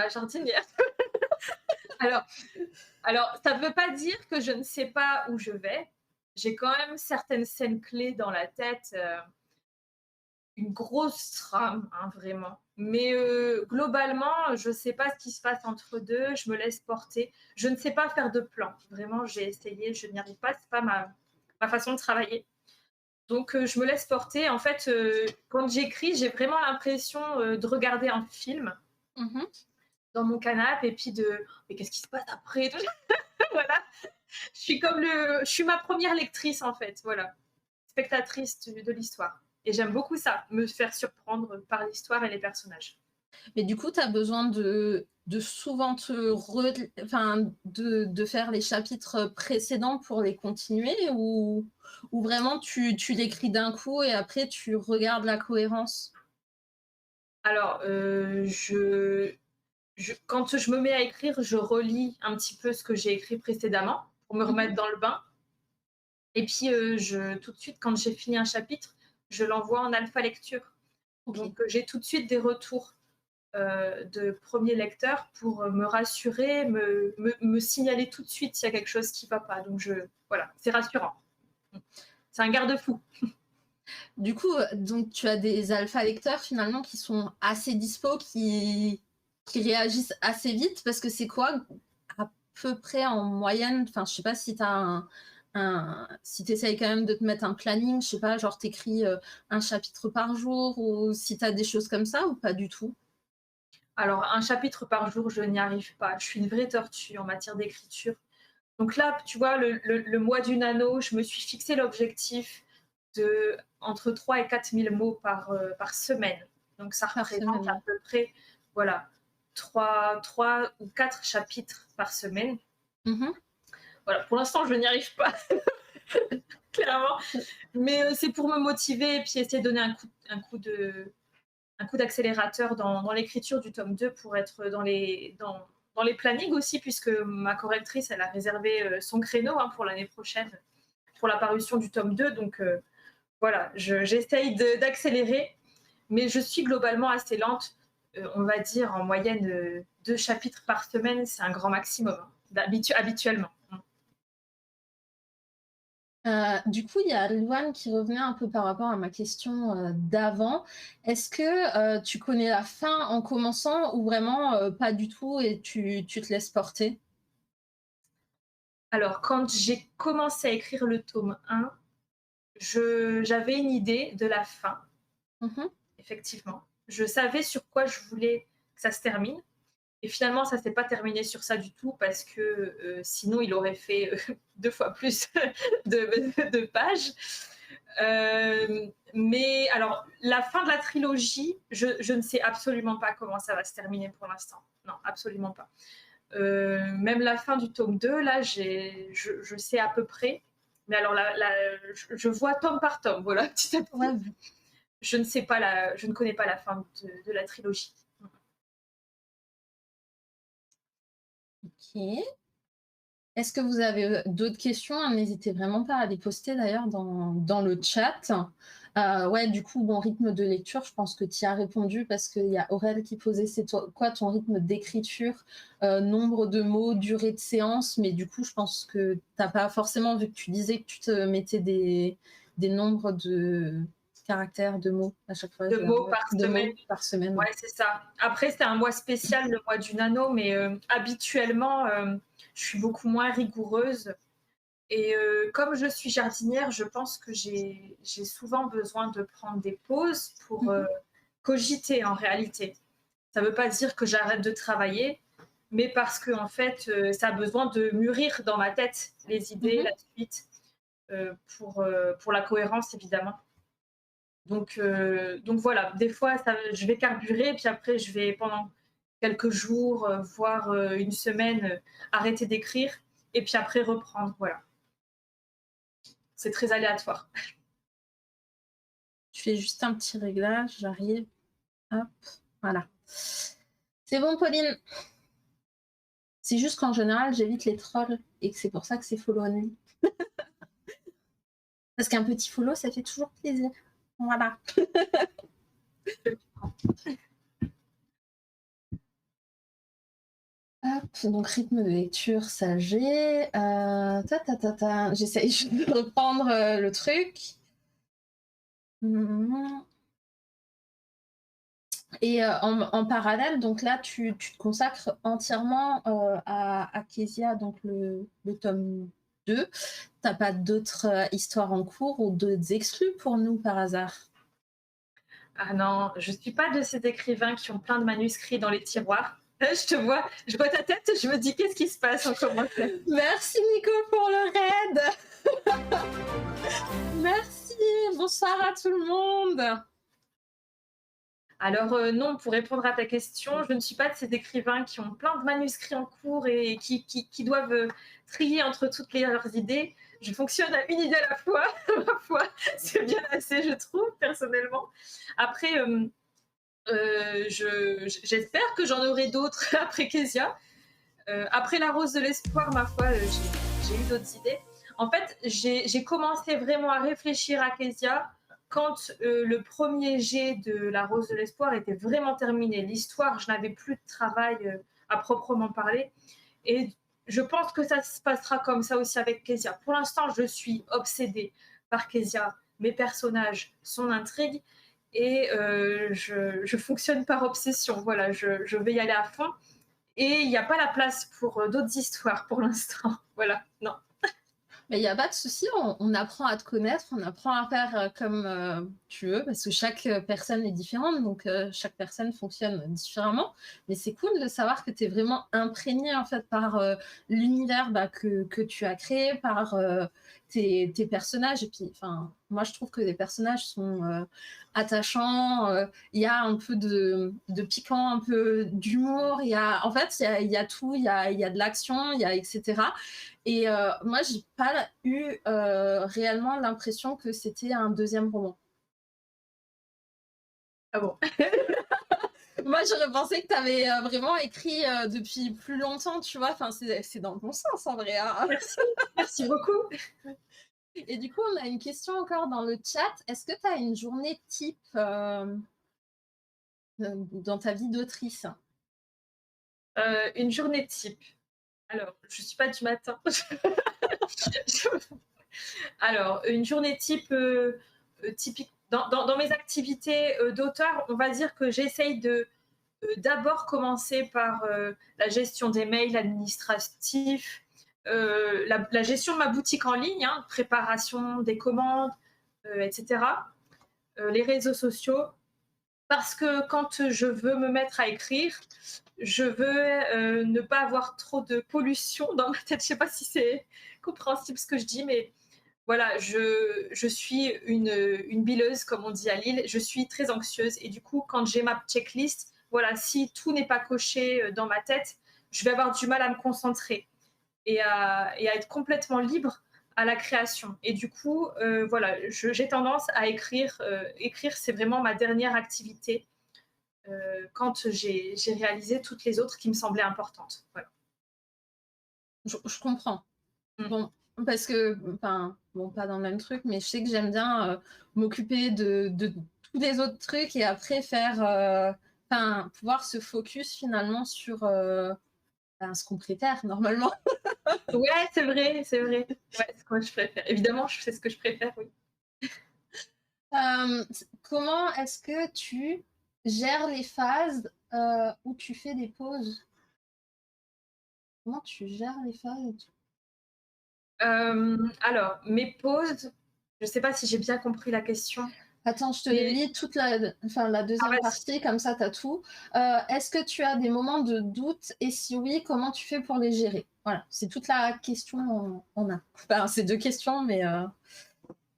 Jardinière. alors, ça ne veut pas dire que je ne sais pas où je vais. J'ai quand même certaines scènes clés dans la tête, une grosse trame, hein, vraiment. Mais globalement, je ne sais pas ce qui se passe entre deux, je me laisse porter. Je ne sais pas faire de plan. Vraiment, j'ai essayé, je n'y arrive pas, ce n'est pas ma façon de travailler. Donc, je me laisse porter. En fait, quand j'écris, j'ai vraiment l'impression de regarder un film dans mon canapé et puis mais qu'est-ce qui se passe après? Voilà. Je suis ma première lectrice, en fait. Voilà. Spectatrice de l'histoire. Et j'aime beaucoup ça, me faire surprendre par l'histoire et les personnages. Mais du coup, tu as besoin de souvent de faire les chapitres précédents pour les continuer ou vraiment tu l'écris d'un coup et après tu regardes la cohérence? Alors, quand je me mets à écrire, je relis un petit peu ce que j'ai écrit précédemment pour me remettre dans le bain. Et puis, tout de suite, quand j'ai fini un chapitre, je l'envoie en alpha lecture. Okay. Donc, j'ai tout de suite des retours de premiers lecteurs pour me rassurer, me signaler tout de suite s'il y a quelque chose qui ne va pas. Donc, voilà, c'est rassurant. C'est un garde-fou. Du coup, donc tu as des alpha lecteurs finalement qui sont assez dispo, qui réagissent assez vite parce que c'est quoi à peu près en moyenne, enfin je sais pas si tu as si tu essayes quand même de te mettre un planning, je sais pas, genre t'écris un chapitre par jour ou si tu as des choses comme ça ou pas du tout? Alors, un chapitre par jour, je n'y arrive pas. Je suis une vraie tortue en matière d'écriture. Donc là, tu vois, le mois du nano, je me suis fixé l'objectif de entre 3 et 4 000 mots par semaine. Donc ça représente à peu près, voilà, 3 ou 4 chapitres par semaine. Voilà, pour l'instant, je n'y arrive pas, clairement. Mais c'est pour me motiver et puis essayer de donner un coup d'accélérateur dans l'écriture du tome 2 pour être dans les plannings aussi, puisque ma correctrice, elle a réservé son créneau pour l'année prochaine, pour la parution du tome 2. Donc voilà, j'essaye d'accélérer, mais je suis globalement assez lente. On va dire en moyenne 2 chapitres par semaine, c'est un grand maximum, habituellement. Du coup, il y a Louane qui revenait un peu par rapport à ma question d'avant. Est-ce que tu connais la fin en commençant ou vraiment pas du tout et tu te laisses porter? Alors, quand j'ai commencé à écrire le tome 1, j'avais une idée de la fin, effectivement. Je savais sur quoi je voulais que ça se termine. Et finalement, ça ne s'est pas terminé sur ça du tout parce que sinon, il aurait fait 2 fois plus de pages. Mais alors, la fin de la trilogie, je ne sais absolument pas comment ça va se terminer pour l'instant. Non, absolument pas. Même la fin du tome 2, là, je sais à peu près. Mais alors, je vois tome par tome, voilà, petit à petit. Ouais. Je ne connais pas la fin de la trilogie. Ok. Est-ce que vous avez, d'autres questions? N'hésitez vraiment pas à les poster d'ailleurs dans le chat. Ouais, du coup, bon, rythme de lecture, je pense que tu y as répondu parce qu'il y a Aurel qui posait: «C'est quoi ton rythme d'écriture? Nombre de mots, durée de séance?» Mais du coup, je pense que tu as pas forcément, vu que tu disais que tu te mettais des nombres de caractères, de mots à chaque fois, De mots ouais, par de semaine. mots par semaine, Ouais, ouais. c'est ça. Après, c'est un mois spécial, le mois du nano, mais habituellement, je suis beaucoup moins rigoureuse. Et comme je suis jardinière, je pense que j'ai souvent besoin de prendre des pauses pour Mmh. cogiter en réalité. Ça ne veut pas dire que j'arrête de travailler, mais parce que en fait, ça a besoin de mûrir dans ma tête les idées, Mmh. la suite, pour la cohérence évidemment. Donc voilà, des fois, je vais carburer, puis après, je vais pendant quelques jours, voire une semaine, arrêter d'écrire, et puis après reprendre. Voilà, c'est très aléatoire. Je fais juste un petit réglage, j'arrive, hop, voilà. C'est bon, Pauline? C'est juste qu'en général, j'évite les trolls et que c'est pour ça que c'est follow only. Parce qu'un petit follow, ça fait toujours plaisir. Voilà. Hop, donc rythme de lecture, ça j'ai. J'essaye juste de reprendre le truc. Mhm. Et en parallèle, donc là, tu te consacres entièrement à Kezia, donc le tome 2. T'as pas d'autres histoires en cours ou d'autres exclus pour nous par hasard? Ah non, je suis pas de ces écrivains qui ont plein de manuscrits dans les tiroirs. Je vois ta tête, je me dis qu'est-ce qui se passe en commentaire. Merci Nico pour le raid. Merci, bonsoir à tout le monde. Alors non, pour répondre à ta question, je ne suis pas de ces écrivains qui ont plein de manuscrits en cours et qui doivent trier entre toutes leurs idées. Je fonctionne à une idée à la fois, ma foi, c'est bien assez, je trouve, personnellement. Après, j'espère que j'en aurai d'autres après Kezia. Après La Rose de l'Espoir, ma foi, j'ai eu d'autres idées. En fait, j'ai commencé vraiment à réfléchir à Kezia quand le premier jet de La Rose de l'Espoir était vraiment terminé. L'histoire, je n'avais plus de travail à proprement parler. Et je pense que ça se passera comme ça aussi avec Kezia. Pour l'instant, je suis obsédée par Kezia, mes personnages, son intrigue. Et je fonctionne par obsession. Voilà, je vais y aller à fond. Et il n'y a pas la place pour d'autres histoires pour l'instant. Voilà, non. Mais il n'y a pas de souci, on apprend à te connaître, on apprend à faire comme tu veux, parce que chaque personne est différente, donc chaque personne fonctionne différemment. Mais c'est cool de savoir que tu es vraiment imprégné en fait par l'univers que tu as créé, par tes personnages. Et puis, enfin, moi je trouve que les personnages sont attachants. Il y a un peu de piquant, un peu d'humour. En fait, il y a tout. Il y a de l'action, il y a etc. Et moi, j'ai pas eu réellement l'impression que c'était un deuxième roman. Ah bon. Moi, j'aurais pensé que tu avais vraiment écrit depuis plus longtemps, tu vois. Enfin, c'est dans le bon sens en vrai, hein. Merci, merci beaucoup. Et du coup, on a une question encore dans le chat. Est-ce que tu as une journée type dans ta vie d'autrice? Une journée type. Alors, je suis pas du matin. Alors, une journée type, typique dans mes activités d'auteur, on va dire que j'essaye de d'abord commencer par la gestion des mails administratifs, la gestion de ma boutique en ligne, hein, préparation des commandes, etc. Les réseaux sociaux. Parce que quand je veux me mettre à écrire, je veux ne pas avoir trop de pollution dans ma tête. Je ne sais pas si c'est compréhensible ce que je dis, mais voilà, je suis une bileuse, comme on dit à Lille. Je suis très anxieuse. Et du coup, quand j'ai ma checklist, voilà, si tout n'est pas coché dans ma tête, je vais avoir du mal à me concentrer et à être complètement libre à la création. Et du coup, voilà, j'ai tendance à écrire. Écrire, c'est vraiment ma dernière activité quand j'ai réalisé toutes les autres qui me semblaient importantes. Voilà. Je comprends. Mmh. Bon, parce que, enfin, bon, pas dans le même truc, mais je sais que j'aime bien, m'occuper de tous les autres trucs et après faire, enfin, pouvoir se focus finalement sur, ben, ce qu'on préfère normalement. Ouais, c'est vrai, c'est vrai. Ouais, c'est quoi je préfère. Évidemment, je sais ce que je préfère, oui. Comment est-ce que tu gères les phases, où tu fais des pauses? Comment tu gères les phases? Alors, mes pauses, je sais pas si j'ai bien compris la question, Attends, je te mais lis toute la enfin, la ah deuxième vas-y. partie, comme ça tu as tout. Est-ce que tu as des moments de doute et si oui, comment tu fais pour les gérer? Voilà, c'est toute la question en un. Enfin, c'est 2 questions, mais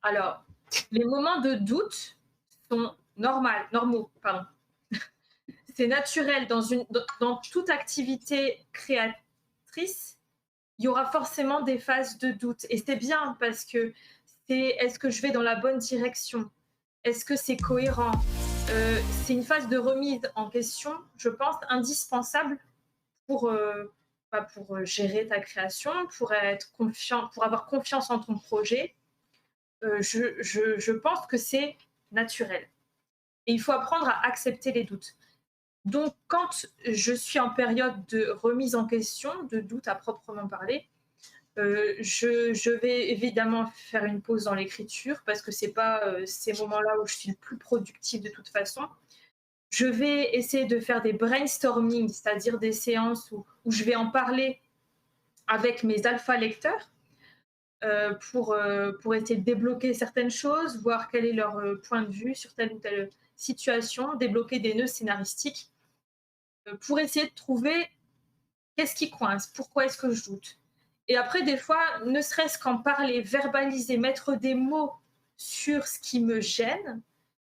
Alors, les moments de doute sont normaux, pardon. C'est naturel dans toute activité créatrice, il y aura forcément des phases de doute et c'est bien parce que c'est est-ce que je vais dans la bonne direction? Est-ce que c'est cohérent? C'est une phase de remise en question, je pense, indispensable pour, gérer ta création, pour être confiant, pour avoir confiance en ton projet. Je pense que c'est naturel et il faut apprendre à accepter les doutes. Donc, quand je suis en période de remise en question, de doute à proprement parler, je vais évidemment faire une pause dans l'écriture parce que c'est pas ces moments-là où je suis le plus productive de toute façon. Je vais essayer de faire des brainstorming, c'est-à-dire des séances où je vais en parler avec mes alpha lecteurs pour essayer de débloquer certaines choses, voir quel est leur point de vue sur telle ou telle situation, débloquer des nœuds scénaristiques pour essayer de trouver qu'est-ce qui coince, pourquoi est-ce que je doute. Et après, des fois, ne serait-ce qu'en parler, verbaliser, mettre des mots sur ce qui me gêne,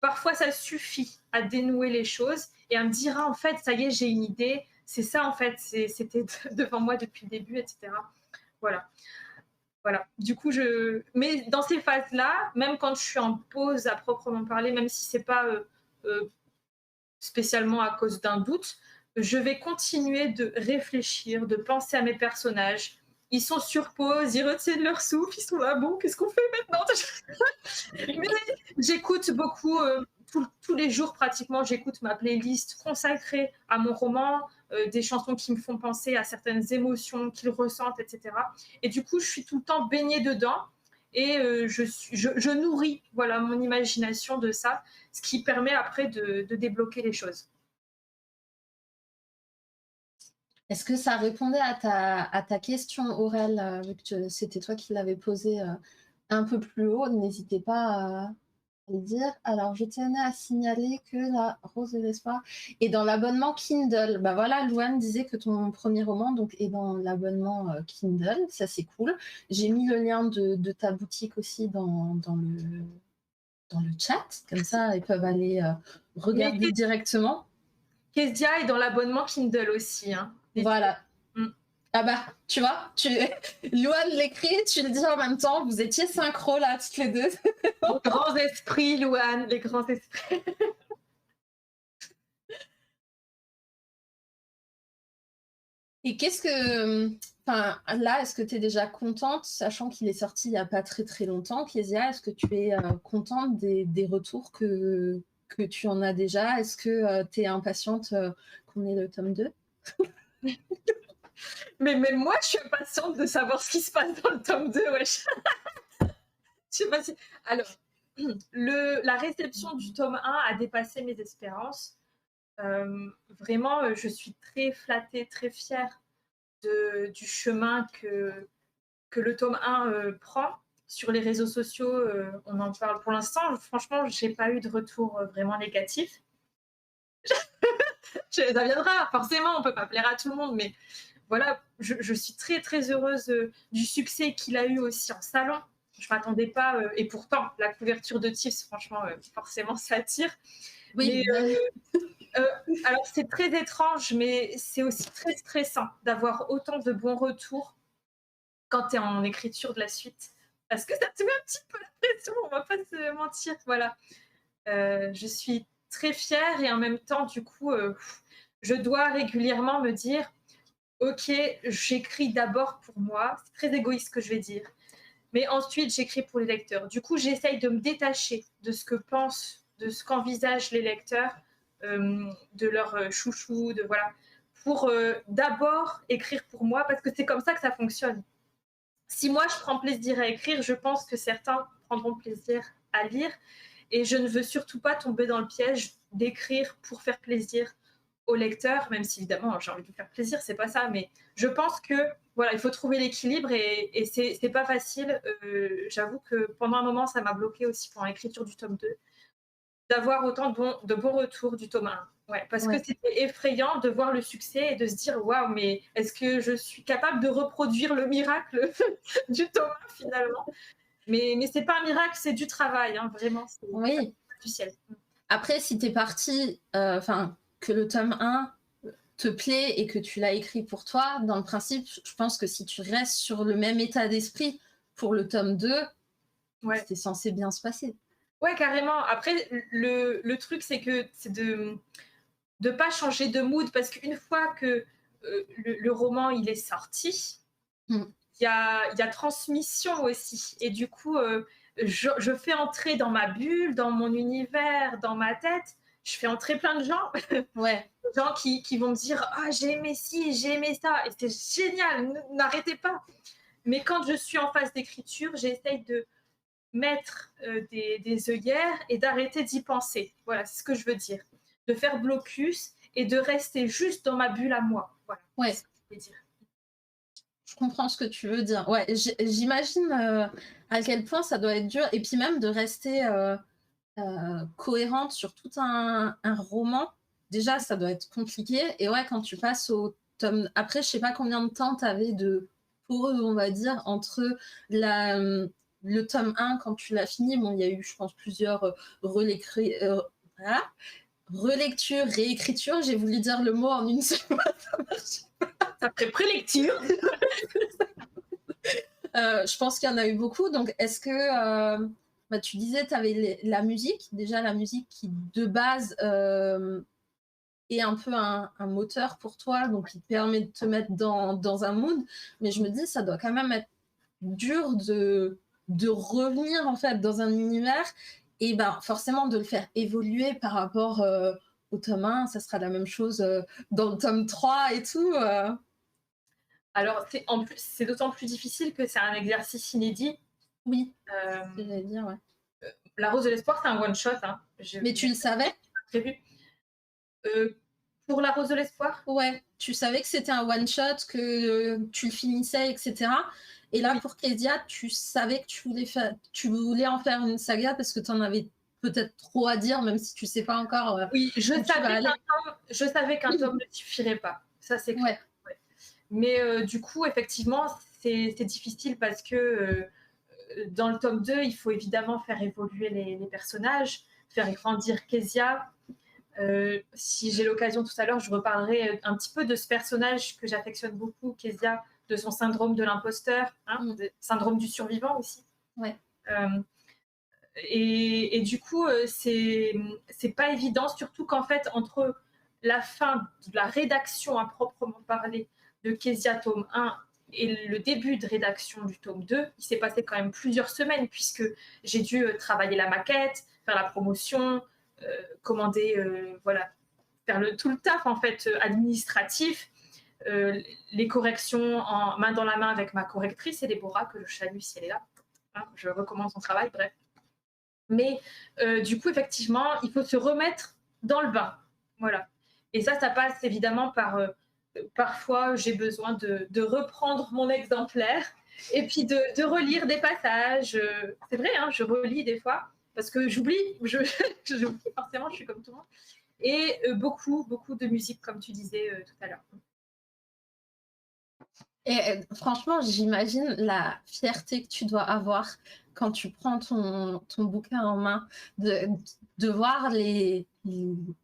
parfois ça suffit à dénouer les choses et à me dire, ah, en fait, ça y est, j'ai une idée, c'est ça, en fait, c'était devant moi depuis le début, etc. Voilà. Voilà. Du coup, mais dans ces phases-là, même quand je suis en pause à proprement parler, même si c'est pas euh, spécialement à cause d'un doute, je vais continuer de réfléchir, de penser à mes personnages. Ils sont sur pause, ils retiennent leur souffle, ils sont là, bon, qu'est-ce qu'on fait maintenant? Mais j'écoute beaucoup, tous les jours pratiquement, j'écoute ma playlist consacrée à mon roman, des chansons qui me font penser à certaines émotions qu'ils ressentent, etc. Et du coup, je suis tout le temps baignée dedans et je nourris voilà, mon imagination de ça, ce qui permet après de débloquer les choses. est-ce que ça répondait à ta question orale, vu que c'était toi qui l'avais posée, un peu plus haut? N'hésitez pas à le dire. Alors, je tenais à signaler que La Rose de l'Espoir est dans l'abonnement Kindle. Bah voilà, Louane disait que ton premier roman donc, est dans l'abonnement Kindle. Ça, c'est cool. J'ai mis le lien de ta boutique aussi dans le chat. Comme ça, ils peuvent aller Mais regarder directement. Kezia est dans l'abonnement Kindle aussi. Hein. Voilà. Mm. Ah bah, tu vois, Louane l'écrit, tu le dis en même temps, vous étiez synchro là, toutes les deux. Les grands esprits, Louane, les grands esprits. Et qu'est-ce que, enfin, là, est-ce que tu es déjà contente, sachant qu'il est sorti il n'y a pas très très longtemps, Kezia, est-ce que tu es contente des retours que tu en as déjà? Est-ce que tu es impatiente qu'on ait le tome 2? Mais même moi, je suis impatiente de savoir ce qui se passe dans le tome 2, wesh. Je sais pas si... Alors, la réception du tome 1 a dépassé mes espérances. Vraiment, je suis très flattée, très fière du chemin que le tome 1 prend. Sur les réseaux sociaux, on en parle pour l'instant. Franchement, j'ai pas eu de retour vraiment négatif. Ça viendra, forcément, on peut pas plaire à tout le monde, mais voilà, je suis très très heureuse du succès qu'il a eu aussi en salon. Je m'attendais pas, et pourtant, la couverture de Tiffs, franchement, forcément, ça attire. Oui, Mais alors, c'est très étrange, mais c'est aussi très stressant d'avoir autant de bons retours quand tu es en écriture de la suite. Parce que ça te met un petit peu la pression, on va pas se mentir. Voilà. Je suis très fière et en même temps, du coup, je dois régulièrement me dire OK, j'écris d'abord pour moi, c'est très égoïste ce que je vais dire, mais ensuite j'écris pour les lecteurs. Du coup, j'essaye de me détacher de ce que pensent, de ce qu'envisagent les lecteurs, de leurs chouchous, de voilà, pour d'abord écrire pour moi, parce que c'est comme ça que ça fonctionne. Si moi je prends plaisir à écrire, je pense que certains prendront plaisir à lire, et je ne veux surtout pas tomber dans le piège d'écrire pour faire plaisir au lecteur, même si évidemment j'ai envie de lui faire plaisir, c'est pas ça, mais je pense que voilà, il faut trouver l'équilibre, et c'est pas facile. J'avoue que pendant un moment, ça m'a bloqué aussi pendant l'écriture du tome 2, d'avoir autant de bons retours du tome 1. Ouais, parce que Ouais. c'était effrayant de voir le succès et de se dire waouh, mais est-ce que je suis capable de reproduire le miracle du tome 1 finalement? Mais c'est pas un miracle, c'est du travail, hein, vraiment, c'est pas Oui. du ciel. Après, si tu es parti, enfin, que le tome 1 te plaît et que tu l'as écrit pour toi, dans le principe, je pense que si tu restes sur le même état d'esprit pour le tome 2, Ouais. c'est censé bien se passer. Ouais, carrément. Après, le truc, c'est que c'est de pas changer de mood, parce qu'une fois que le roman il est sorti, Mmh. il y a transmission aussi. Et du coup, je fais entrer dans ma bulle, dans mon univers, dans ma tête, je fais entrer plein de gens, Ouais, des gens qui vont me dire ah, j'ai aimé ci, j'ai aimé ça, et c'est génial, n'arrêtez pas. Mais quand je suis en phase d'écriture, j'essaye de mettre des œillères et d'arrêter d'y penser. Voilà, c'est ce que je veux dire. De faire blocus et de rester juste dans ma bulle à moi. Voilà, c'est ouais, ce que je veux dire. je comprends ce que tu veux dire. Ouais, j'imagine, à quel point ça doit être dur et puis même de rester, cohérente sur tout un roman. Déjà, ça doit être compliqué et ouais, quand tu passes au tome après, je sais pas combien de temps tu avais de pause, on va dire, entre la, le tome 1 quand tu l'as fini. Bon, il y a eu, je pense, plusieurs, relectri voilà, relectures, réécritures. J'ai voulu dire le mot en une seule fois, ça marche. Après prélecture, Je pense qu'il y en a eu beaucoup. Donc, est-ce que, bah, tu disais, tu avais la musique, déjà la musique qui de base est un peu un moteur pour toi, donc qui te permet de te mettre dans un mood. Mais je me dis, ça doit quand même être dur de revenir en fait dans un univers et ben forcément de le faire évoluer par rapport au tome 1. Ça sera la même chose dans le tome 3 et tout. alors en plus, c'est d'autant plus difficile que c'est un exercice inédit. Oui, c'est ce Euh, que j'allais dire, ouais. la Rose de l'Espoir, c'est un one-shot. Hein. Mais tu le savais? Pas prévu. Euh, pour la Rose de l'Espoir, Ouais, tu savais que c'était un one shot, que tu le finissais, etc. Et là, oui. pour Kezia, tu savais que tu voulais en faire une saga parce que tu en avais peut-être trop à dire, même si tu sais pas encore Oui, où tu vas aller. je savais qu'un tome ne suffirait pas. Ça, c'est clair. Ouais, Ouais. Mais du coup, effectivement, c'est difficile parce que dans le tome 2, il faut évidemment faire évoluer les personnages, faire grandir Kezia. Si j'ai l'occasion tout à l'heure, je reparlerai un petit peu de ce personnage que j'affectionne beaucoup, Kezia, de son syndrome de l'imposteur, hein, syndrome du survivant aussi. ouais, Euh, et du coup, c'est pas évident, surtout qu'en fait, entre la fin de la rédaction à proprement parler de Kezia tome 1 et le début de rédaction du tome 2, il s'est passé quand même plusieurs semaines, puisque j'ai dû travailler la maquette, faire la promotion, commander, voilà, faire tout le taf en fait administratif, les corrections en main dans la main avec ma correctrice, et Déborah, que je salue si elle est là. Hein, je recommande son travail, bref. Mais du coup, effectivement, il faut se remettre dans le bain. Voilà. Et ça passe évidemment par parfois j'ai besoin de reprendre mon exemplaire et puis de relire des passages. C'est vrai, hein, je relis des fois parce que j'oublie, j'oublie forcément, je suis comme tout le monde. Et beaucoup, beaucoup de musique, comme tu disais tout à l'heure. et franchement, j'imagine la fierté que tu dois avoir quand tu prends ton bouquin en main, de de voir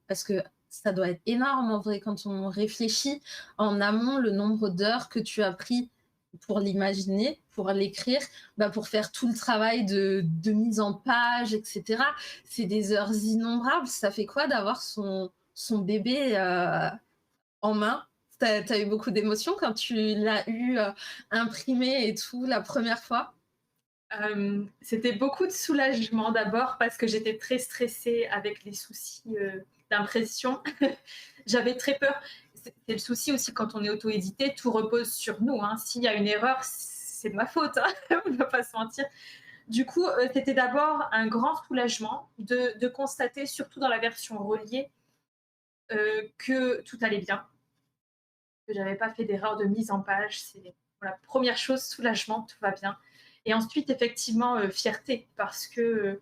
parce que ça doit être énorme en vrai quand on réfléchit en amont le nombre d'heures que tu as pris pour l'imaginer, pour l'écrire, bah, pour faire tout le travail de mise en page et cetera. C'est des heures innombrables. Ça fait quoi d'avoir son bébé, en main? Tu as eu beaucoup d'émotions quand tu l'as eu, imprimé et tout la première fois? C'était beaucoup de soulagement d'abord parce que j'étais très stressée avec les soucis, d'impression. J'avais très peur. C'est le souci aussi quand on est auto-édité, tout repose sur nous, hein. S'il y a une erreur, c'est de ma faute, hein, on ne va pas se mentir. Du coup, c'était d'abord un grand soulagement de constater, surtout dans la version reliée, que tout allait bien, que j'avais pas fait d'erreur de mise en page. C'est voilà, première chose, soulagement, tout va bien. Et ensuite, effectivement, fierté, parce que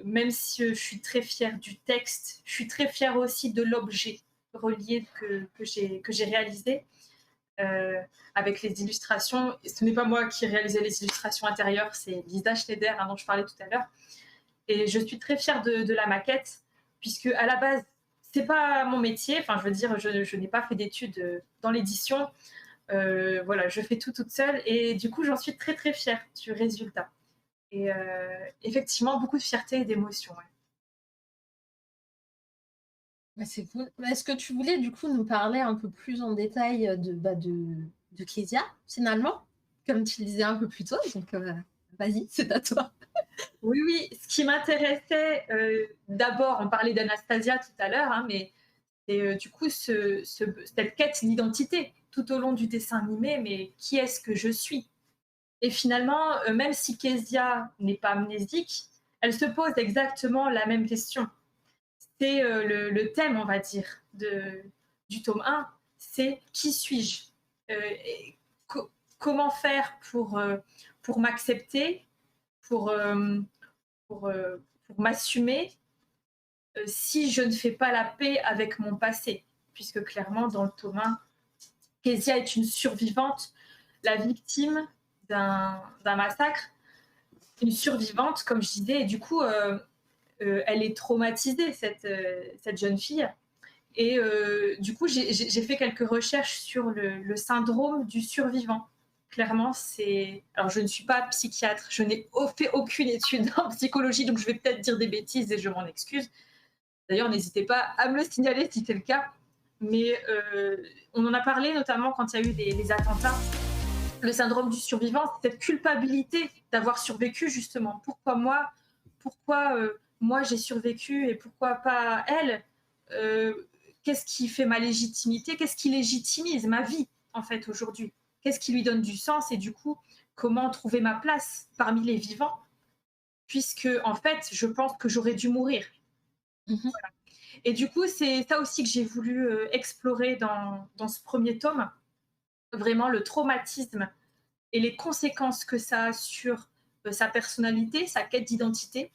même si je suis très fière du texte, je suis très fière aussi de l'objet relié que j'ai réalisé euh, avec les illustrations. Ce n'est pas moi qui ai réalisé les illustrations intérieures, c'est Lisa Schneider, hein, dont je parlais tout à l'heure. Et je suis très fière de la maquette, puisque à la base, c'est pas mon métier. Enfin, je veux dire, je n'ai pas fait d'études dans l'édition. Voilà, je fais tout toute seule. Et du coup, j'en suis très, très fière du résultat. Et effectivement, beaucoup de fierté et d'émotion. Ouais. Bah, c'est cool. Bah, est-ce que tu voulais du coup nous parler un peu plus en détail, de Kezia, finalement? Comme tu le disais un peu plus tôt, donc vas-y, c'est à toi. Oui, oui. Ce qui m'intéressait, d'abord, on parlait d'Anastasia tout à l'heure, hein, mais c'est du coup cette quête d'identité tout au long du dessin animé. Mais qui est-ce que je suis? Et finalement, même si Kezia n'est pas amnésique, elle se pose exactement la même question. C'est le thème, on va dire, du tome 1, c'est qui suis-je? Et comment faire pour m'accepter, pour, euh, pour, euh, pour m'assumer si je ne fais pas la paix avec mon passé? Puisque clairement, dans le tome 1, Kezia est une survivante, la victime d'un massacre, une survivante, comme je disais, et du coup, elle est traumatisée, cette jeune fille. Et du coup, j'ai fait quelques recherches sur le syndrome du survivant. Clairement, c'est. Alors, je ne suis pas psychiatre, je n'ai fait aucune étude en psychologie, donc je vais peut-être dire des bêtises et je m'en excuse. D'ailleurs, n'hésitez pas à me le signaler si c'est le cas. Mais on en a parlé notamment quand il y a eu les attentats. Le syndrome du survivant, c'est cette culpabilité d'avoir survécu, justement. Pourquoi moi? Pourquoi moi j'ai survécu et pourquoi pas elle? Qu'est-ce qui fait ma légitimité? Qu'est-ce qui légitimise ma vie, en fait, aujourd'hui? Qu'est-ce qui lui donne du sens? Et du coup, comment trouver ma place parmi les vivants? Puisque, en fait, je pense que j'aurais dû mourir. Mmh. Et du coup, c'est ça aussi que j'ai voulu explorer dans ce premier tome. Vraiment le traumatisme et les conséquences que ça a sur sa personnalité, sa quête d'identité.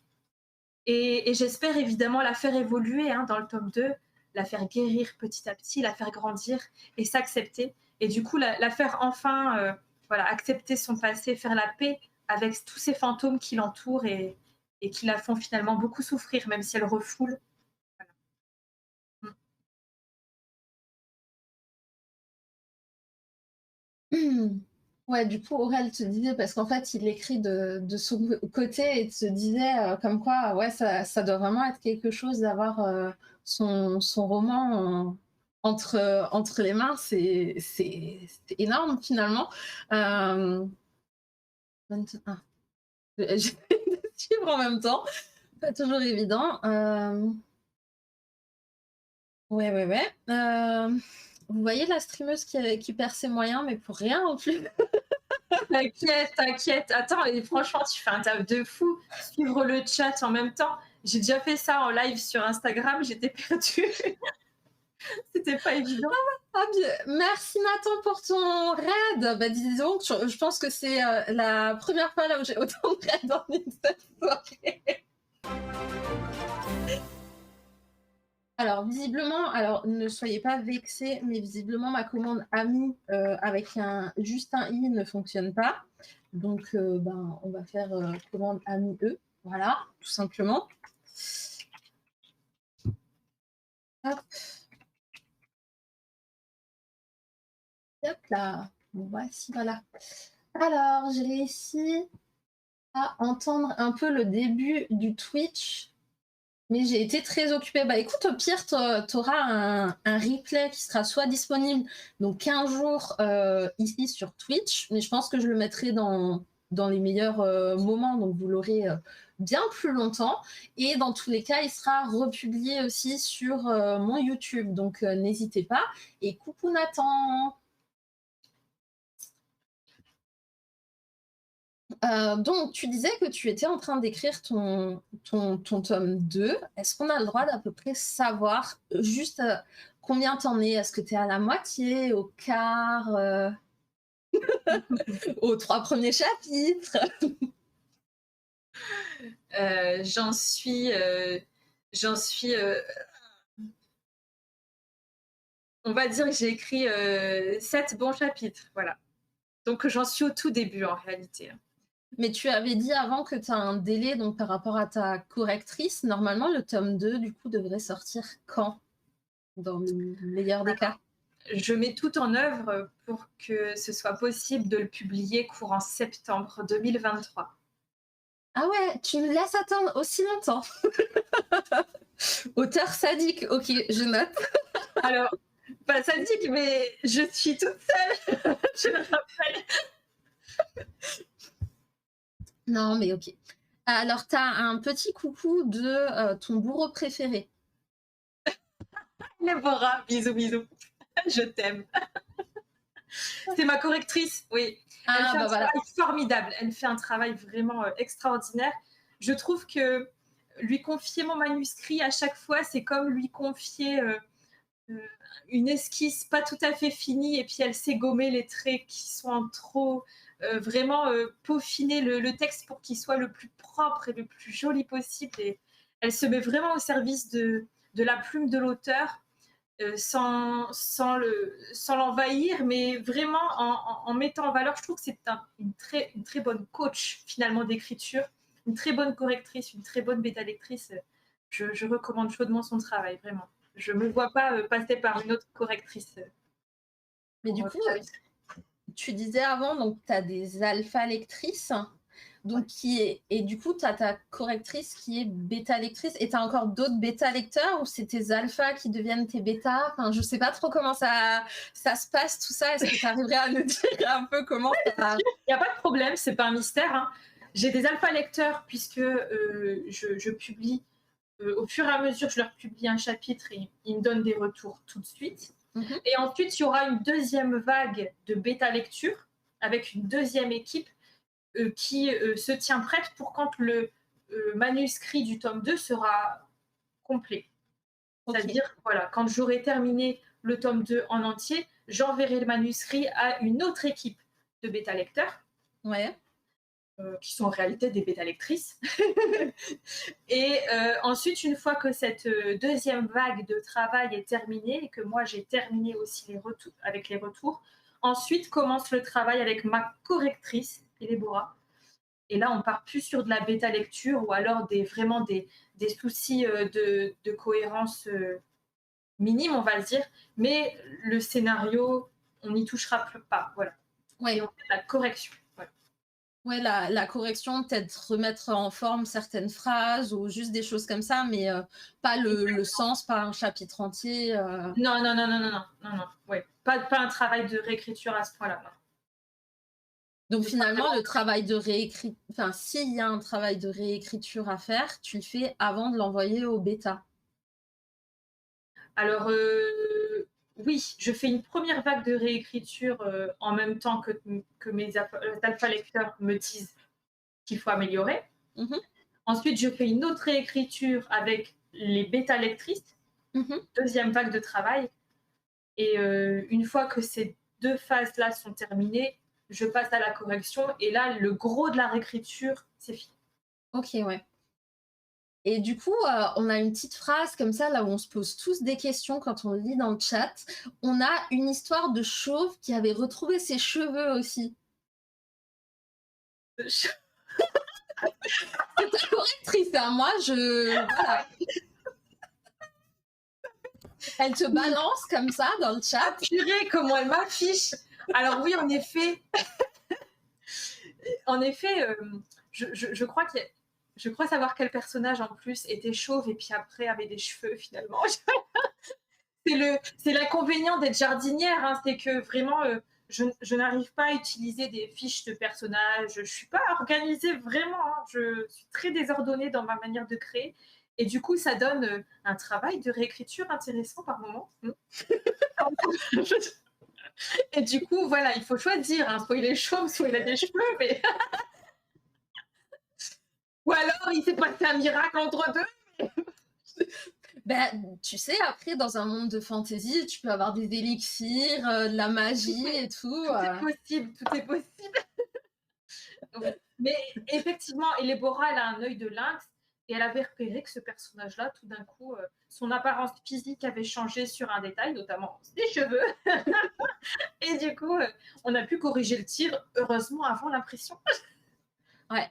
Et j'espère évidemment la faire évoluer, hein, dans le tome 2, la faire guérir petit à petit, la faire grandir et s'accepter. Et du coup, la faire enfin voilà, accepter son passé, faire la paix avec tous ces fantômes qui l'entourent et qui la font finalement beaucoup souffrir, même si elle refoule. Voilà. Ouais, du coup, Aurel te disait parce qu'en fait, il écrit de son côté et te disait, comme quoi, ouais, ça doit vraiment être quelque chose d'avoir, son roman entre les mains. C'est énorme finalement. Hem, 21. J'essaie de suivre en même temps, pas toujours évident. Ouais, ouais, ouais. Vous voyez la streameuse qui perd ses moyens, mais pour rien non plus? T'inquiète, t'inquiète. Attends, et franchement, tu fais un taf de fou. Suivre le chat en même temps. J'ai déjà fait ça en live sur Instagram, j'étais perdue. C'était pas évident. Ah bien, merci Nathan pour ton raid. Bah, disons que je pense que c'est la première fois là où j'ai autant de raids en une seule soirée. Alors, visiblement, alors ne soyez pas vexés, mais visiblement ma commande ami avec juste un i ne fonctionne pas. Donc, ben, on va faire commande ami e. Voilà, tout simplement. Hop, hop là. Bon, voici, voilà. Alors, j'ai réussi à entendre un peu le début du Twitch. Mais j'ai été très occupée. Bah, écoute, au pire, tu auras un replay qui sera soit disponible donc 15 jours, ici sur Twitch, mais je pense que je le mettrai dans les meilleurs, moments, donc vous l'aurez, bien plus longtemps et dans tous les cas, il sera republié aussi sur, mon YouTube, donc n'hésitez pas et coucou Nathan! Donc tu disais que tu étais en train d'écrire ton tome 2. Est-ce qu'on a le droit d'à peu près savoir, juste, combien tu en es? Est-ce que tu es à la moitié, au quart, aux 3 premiers chapitres? J'en suis, j'en suis, on va dire que j'ai écrit, 7 bons chapitres, voilà. Donc j'en suis au tout début en réalité, hein. Mais tu avais dit avant que tu as un délai donc par rapport à ta correctrice. Normalement, le tome 2 du coup devrait sortir quand? Dans le meilleur des cas? Je mets tout en œuvre pour que ce soit possible de le publier courant septembre 2023. Ah ouais, tu me laisses attendre aussi longtemps? Auteur sadique, OK, je note. Alors, pas sadique, mais je suis toute seule, je le rappelle. Non, mais OK. Alors, tu as un petit coucou de, ton bourreau préféré. Déborah, bisous, bisous. Je t'aime. C'est ma correctrice, oui. Elle Ah fait un bah voilà. travail formidable. Elle fait un travail vraiment extraordinaire. Je trouve que lui confier mon manuscrit à chaque fois, c'est comme lui confier euh, une esquisse pas tout à fait finie et puis elle sait gommer les traits qui sont en trop, vraiment peaufiner le texte pour qu'il soit le plus propre et le plus joli possible. Et elle se met vraiment au service de la plume de l'auteur sans l'envahir, mais vraiment en mettant en valeur. Je trouve que c'est une très bonne coach finalement d'écriture, une très bonne correctrice, une très bonne bêta lectrice. Je recommande chaudement son travail, vraiment. Je ne me vois pas passer par une autre correctrice. Mais du coup, tu disais avant, donc tu as des alpha lectrices, donc et du coup, tu as ta correctrice qui est bêta lectrice, et tu as encore d'autres bêta lecteurs, ou c'est tes alphas qui deviennent tes bêtas? Enfin, je sais pas trop comment ça se passe tout ça. Est-ce que tu arriverais à nous dire un peu comment ça... Il n'y a pas de problème, c'est pas un mystère, hein. J'ai des alpha lecteurs puisque je publie au fur et à mesure, je leur publie un chapitre et ils me donnent des retours tout de suite. Et ensuite, il y aura une deuxième vague de bêta lecture avec une deuxième équipe qui se tient prête pour quand le manuscrit du tome 2 sera complet. Ok. C'est-à-dire, voilà, quand j'aurai terminé le tome 2 en entier, j'enverrai le manuscrit à une autre équipe de bêta lecteurs. Ouais. Qui sont en réalité des bêta-lectrices. Et ensuite, une fois que cette deuxième vague de travail est terminée et que moi j'ai terminé aussi avec les retours, ensuite commence le travail avec ma correctrice, Déborah. Et là, on part plus sur de la bêta-lecture ou alors vraiment des soucis de cohérence minime, on va le dire. Mais le scénario, on n'y touchera pas. Voilà. Ouais. Et on fait la correction. Ouais, la correction, peut-être remettre en forme certaines phrases ou juste des choses comme ça, mais pas le sens, pas un chapitre entier. Non, non, non, non, non, non, non, non. Ouais. Pas un travail de réécriture à ce point-là. Non. Donc finalement, le travail de réécriture, enfin, s'il y a un travail de réécriture à faire, tu le fais avant de l'envoyer au bêta. Alors, oui, je fais une première vague de réécriture en même temps que mes alpha lecteurs me disent qu'il faut améliorer. Ensuite, je fais une autre réécriture avec les bêta lectrices, deuxième vague de travail. Et une fois que ces deux phases-là sont terminées, je passe à la correction. Et là, le gros de la réécriture, c'est fini. Ok, ouais. Et du coup, on a une petite phrase comme ça, là où on se pose tous des questions quand on lit dans le chat. On a une histoire de chauve qui avait retrouvé ses cheveux aussi. C'est ta correctrice, hein. Moi, voilà. Elle te balance comme ça dans le chat. Ah, purée, comment elle m'affiche. Alors oui, en effet, je crois qu'il y a Je crois savoir quel personnage en plus était chauve et puis après avait des cheveux finalement. C'est l'inconvénient d'être jardinière, hein, c'est que vraiment, je n'arrive pas à utiliser des fiches de personnages. Je suis pas organisée vraiment, hein, je suis très désordonnée dans ma manière de créer et du coup, ça donne, un travail de réécriture intéressant par moment. Mmh. Et du coup, voilà, il faut choisir, hein, soit il est chauve, soit il a des cheveux, mais ou alors il s'est passé un miracle entre 2. Ben, tu sais, après, dans un monde de fantasy, tu peux avoir des élixirs, de la Tout magie est et tout. tout est possible, tout est possible. Oui, mais effectivement, Elébora, elle a un œil de lynx et elle avait repéré que ce personnage-là, tout d'un coup, son apparence physique avait changé sur un détail, notamment ses cheveux. Et du coup, on a pu corriger le tir, heureusement, avant l'impression. Ouais.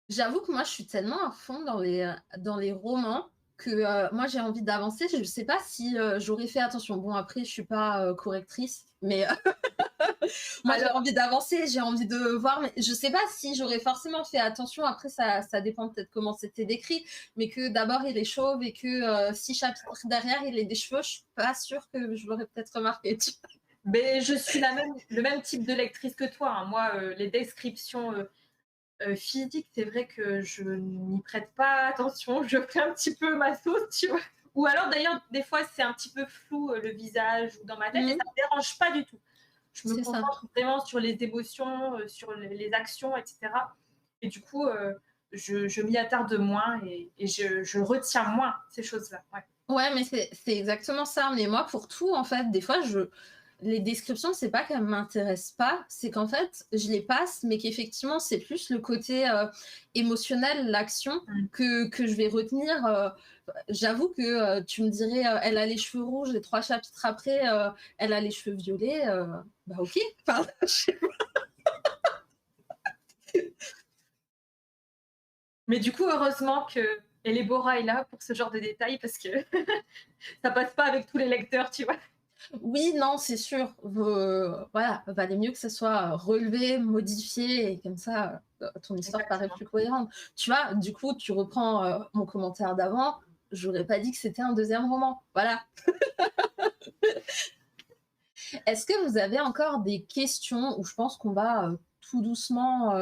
J'avoue que moi, je suis tellement à fond dans les romans que moi, j'ai envie d'avancer. Je ne sais pas si j'aurais fait attention. Bon, après, je suis pas correctrice, mais moi, j'ai Alors, envie d'avancer, j'ai envie de voir. Mais je ne sais pas si j'aurais forcément fait attention. Après, ça dépend peut-être comment c'était décrit, mais que d'abord, il est chauve et que 6 chapitres derrière, il a des cheveux, je suis pas sûre que je l'aurais peut-être remarqué. mais je suis le même type de lectrice que toi, hein. Moi, les descriptions physiques, c'est vrai que je n'y prête pas attention. Je fais un petit peu ma sauce, tu vois. Ou alors, d'ailleurs, des fois, c'est un petit peu flou le visage ou dans ma tête et ça Mmh, ne me dérange pas du tout. Je me c'est ça. concentre vraiment sur les émotions, sur les actions, etc. Et du coup, je m'y attarde moins et je retiens moins ces choses-là. Ouais. Ouais, mais c'est exactement ça. Mais moi, pour tout, en fait, des fois, les descriptions, c'est pas qu'elles m'intéressent pas, c'est qu'en fait, je les passe, mais qu'effectivement, c'est plus le côté émotionnel, l'action, Mm. que je vais retenir. J'avoue que tu me dirais, elle a les cheveux rouges, et 3 chapitres après, elle a les cheveux violets. Bah, ok. Enfin, je sais pas. Mais du coup, heureusement que Elébora est là pour ce genre de détails parce que ça passe pas avec tous les lecteurs, tu vois. Oui, non, c'est sûr. Voilà, valait mieux que ça soit relevé, modifié, et comme ça, ton histoire paraît Exactement. plus cohérente. Tu vois, du coup, tu reprends mon commentaire d'avant, j'aurais pas dit que c'était un deuxième roman. Voilà. Est-ce que vous avez encore des questions où je pense qu'on va tout doucement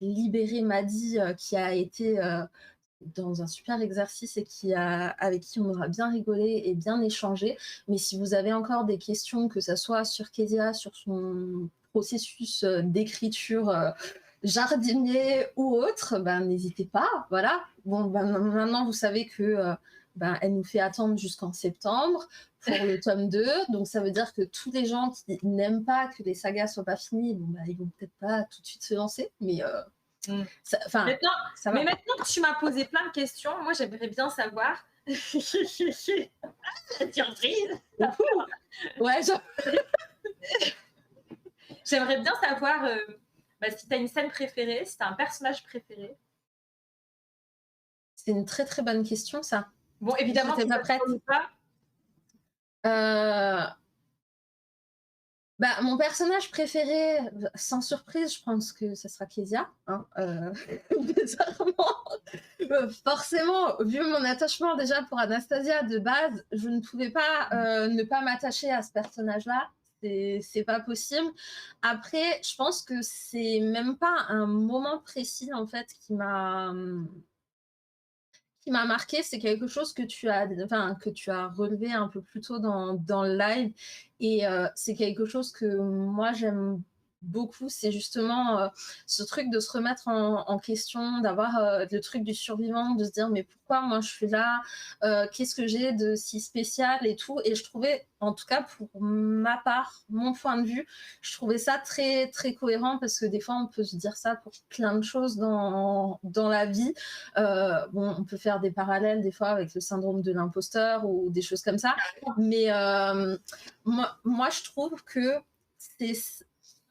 libérer Maddy qui a été dans un super exercice et avec qui on aura bien rigolé et bien échangé. Mais si vous avez encore des questions, que ce soit sur Kezia, sur son processus d'écriture jardinier ou autre, ben, n'hésitez pas. Voilà. Bon, ben, maintenant, vous savez que ben, elle nous fait attendre jusqu'en septembre pour le tome 2. Donc, ça veut dire que tous les gens qui n'aiment pas que les sagas soient pas finies, bon, ben, ils vont peut-être pas tout de suite se lancer. Mais Mm. enfin, Maintenant, ça mais va. maintenant que tu m'as posé plein de questions, moi j'aimerais bien savoir. La surprise. Ouhou. Ouais, J'aimerais bien savoir bah, si tu as une scène préférée, si tu as un personnage préféré. c'est une très très bonne question, ça. Bon, évidemment, J'étais si pas ça ne prête. tombe pas, Euh, Bah, mon personnage préféré, sans surprise, je pense que ce sera Kezia. Hein, bizarrement. Forcément, vu mon attachement déjà pour Anastasia de base, je ne pouvais pas ne pas m'attacher à ce personnage-là. C'est pas possible. Après, je pense que c'est même pas un moment précis en fait qui m'a marqué, c'est quelque chose que tu as relevé un peu plus tôt dans le live. Et c'est quelque chose que moi j'aime beaucoup. C'est justement ce truc de se remettre en question, d'avoir le truc du survivant, de se dire mais pourquoi moi je suis là, qu'est-ce que j'ai de si spécial et tout. Et je trouvais, en tout cas pour ma part, mon point de vue, je trouvais ça très très cohérent parce que des fois on peut se dire ça pour plein de choses dans la vie. Bon, on peut faire des parallèles des fois avec le syndrome de l'imposteur ou des choses comme ça. Mais moi, je trouve que c'est...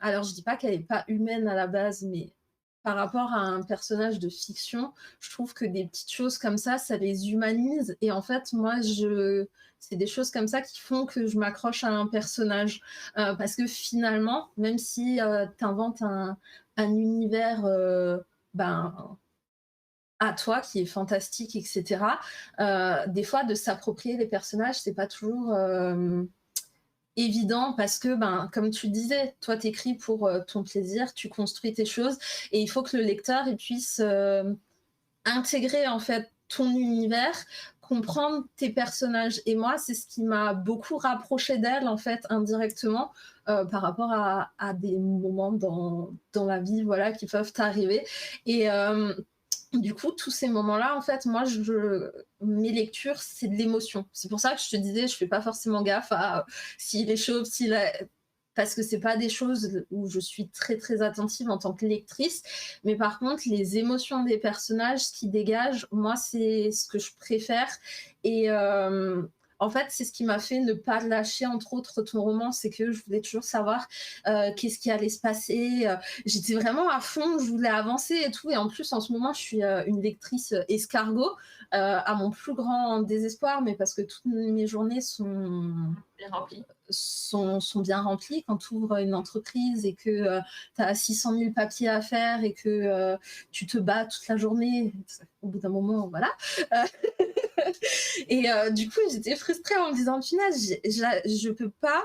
Alors, je dis pas qu'elle n'est pas humaine à la base, mais par rapport à un personnage de fiction, je trouve que des petites choses comme ça les humanise. Et en fait, c'est des choses comme ça qui font que je m'accroche à un personnage. Parce que finalement, même si tu inventes un univers ben, à toi, qui est fantastique, et cetera. Des fois, de s'approprier les personnages, c'est pas toujours, évident parce que, ben, comme tu disais, toi, tu écris pour, ton plaisir, tu construis tes choses et il faut que le lecteur, il puisse, intégrer, en fait, ton univers, comprendre tes personnages et moi, c'est ce qui m'a beaucoup rapprochée d'elle, en fait, indirectement, par rapport à des moments dans la vie, voilà, qui peuvent t'arriver et du coup, tous ces moments-là, en fait, moi, mes lectures, c'est de l'émotion. C'est pour ça que je te disais, je fais pas forcément gaffe à s'il est chauve, parce que c'est pas des choses où je suis très très attentive en tant que lectrice. Mais par contre, les émotions des personnages, ce qui dégagent, moi, c'est ce que je préfère. Et en fait, c'est ce qui m'a fait ne pas lâcher, entre autres, ton roman, c'est que je voulais toujours savoir qu'est-ce qui allait se passer. J'étais vraiment à fond, je voulais avancer et tout. Et en plus, en ce moment, je suis une lectrice escargot, à mon plus grand désespoir, mais parce que toutes mes journées Bien rempli. sont bien remplies. Quand tu ouvres une entreprise et que tu as 600 000 papiers à faire et que tu te bats toute la journée, au bout d'un moment, voilà. Et du coup, j'étais frustrée en me disant, punaise, je peux pas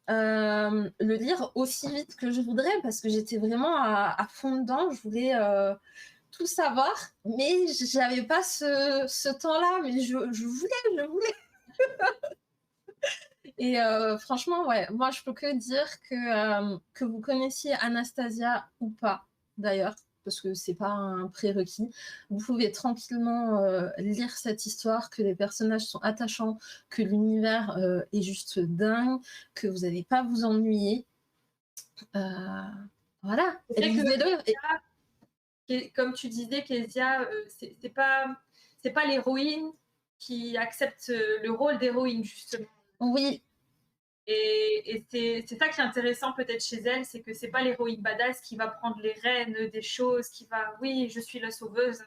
le lire aussi vite que je voudrais parce que j'étais vraiment à fond dedans. Je voulais tout savoir, mais j'avais pas ce temps-là. Mais je voulais. Et franchement, ouais, moi je peux que dire que vous connaissiez Anastasia ou pas, d'ailleurs, parce que c'est pas un prérequis. Vous pouvez tranquillement lire cette histoire, que les personnages sont attachants, que l'univers est juste dingue, que vous n'allez pas vous ennuyer. Voilà, C'est vrai que lisez-le. comme tu disais, Kezia, c'est pas l'héroïne qui accepte le rôle d'héroïne, justement. Oui, Et c'est ça qui est intéressant peut-être chez elle, c'est que c'est pas l'héroïne badass qui va prendre les rênes des choses, qui va, oui, je suis la sauveuse.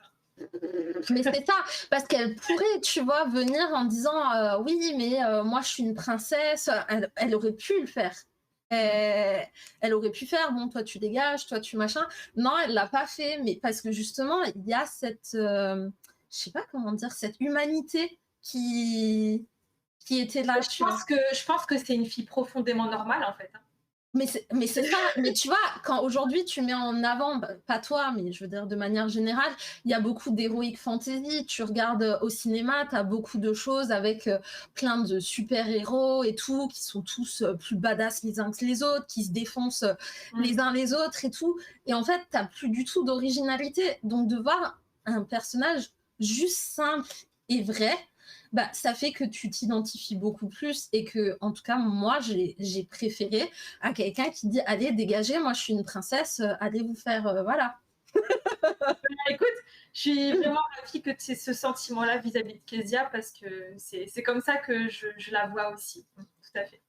mais c'est ça, parce qu'elle pourrait, tu vois, venir en disant oui, mais moi je suis une princesse. Elle aurait pu le faire. Euh, Elle aurait pu faire, bon, toi tu dégages, toi tu machin. Non, elle l'a pas fait, mais parce que justement, il y a cette, je sais pas comment dire, cette humanité qui était là, tu vois. Je pense que c'est une fille profondément normale, en fait. Mais c'est ça, mais tu vois, quand aujourd'hui tu mets en avant, bah, pas toi, mais je veux dire de manière générale, il y a beaucoup d'heroic fantasy. Tu regardes au cinéma, tu as beaucoup de choses avec plein de super-héros et tout, qui sont tous plus badass les uns que les autres, qui se défoncent les uns les autres et tout. Et en fait, tu plus du tout d'originalité. Donc de voir un personnage juste simple et vrai, bah, ça fait que tu t'identifies beaucoup plus et que, en tout cas, moi, j'ai préféré à quelqu'un qui dit allez, dégagez, moi je suis une princesse, allez vous faire. Voilà. Écoute, je suis vraiment ravie que tu aies ce sentiment-là vis-à-vis de Kezia parce que c'est comme ça que je la vois aussi. Tout à fait.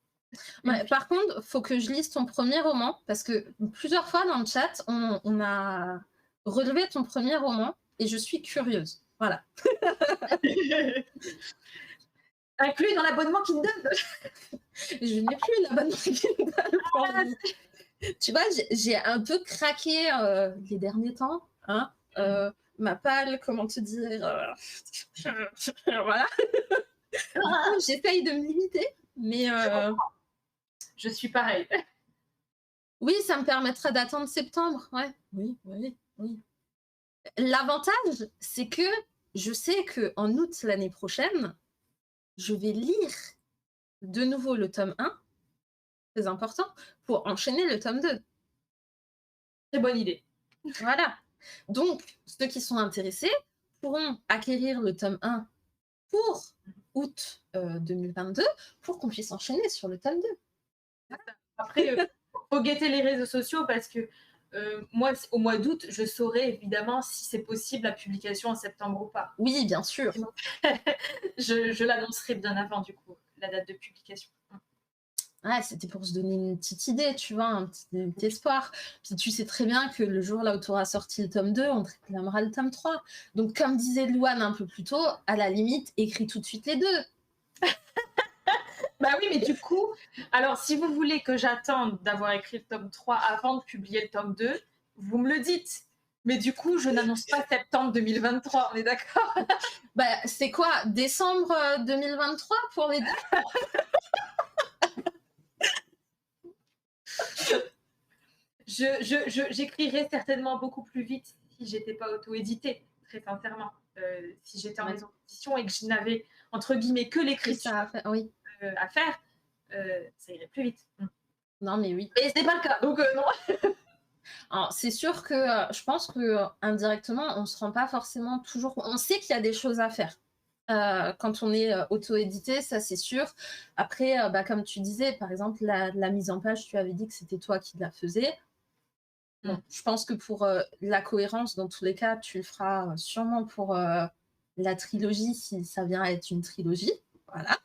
Ouais, par contre, il faut que je lise ton premier roman parce que plusieurs fois dans le chat, on a relevé ton premier roman et je suis curieuse. Voilà. Inclus dans l'abonnement Kindle. Je n'ai plus l'abonnement Kindle pour vous. Tu vois, j'ai un peu craqué les derniers temps. Hein, ma palle, comment te dire voilà. J'essaye de me limiter, mais Je suis pareil. oui, ça me permettra d'attendre septembre. Ouais, oui, oui, oui. L'avantage, c'est que je sais que en août l'année prochaine, je vais lire de nouveau le tome 1, très important, pour enchaîner le tome 2. Très bonne idée. Voilà. Donc, ceux qui sont intéressés pourront acquérir le tome 1 pour août 2022 pour qu'on puisse enchaîner sur le tome 2. Après, faut guetter les réseaux sociaux parce que moi, au mois d'août, je saurai évidemment si c'est possible la publication en septembre ou pas. Oui, bien sûr. Je l'annoncerai bien avant, du coup, la date de publication. Ouais, c'était pour se donner une petite idée, tu vois, un petit espoir. Puis tu sais très bien que le jour là où tu auras sorti le tome 2, on te réclamera le tome 3. Donc, comme disait Louane un peu plus tôt, à la limite, écris tout de suite les deux. Bah oui, mais du coup, alors si vous voulez que j'attende d'avoir écrit le tome 3 avant de publier le tome 2, vous me le dites. Mais du coup, je n'annonce pas septembre 2023, on est d'accord? Bah, c'est quoi? Décembre 2023 pour les dates? J'écrirais certainement beaucoup plus vite si j'étais pas auto-éditée, très sincèrement. Si j'étais en Ouais, maison d'édition et que je n'avais, entre guillemets, «que que l'écriture» ça a fait oui. à faire, ça irait plus vite. Non, mais oui. Mais c'est pas le cas, donc non. Alors, c'est sûr que, je pense que, indirectement, on se rend pas forcément toujours on sait qu'il y a des choses à faire, quand on est, auto-édité, ça c'est sûr. Après, bah, comme tu disais, par exemple, la mise en page, tu avais dit que c'était toi qui la faisais. Mmh. Bon, je pense que pour, la cohérence, dans tous les cas, tu le feras, sûrement pour, la trilogie, si ça vient à être une trilogie, voilà.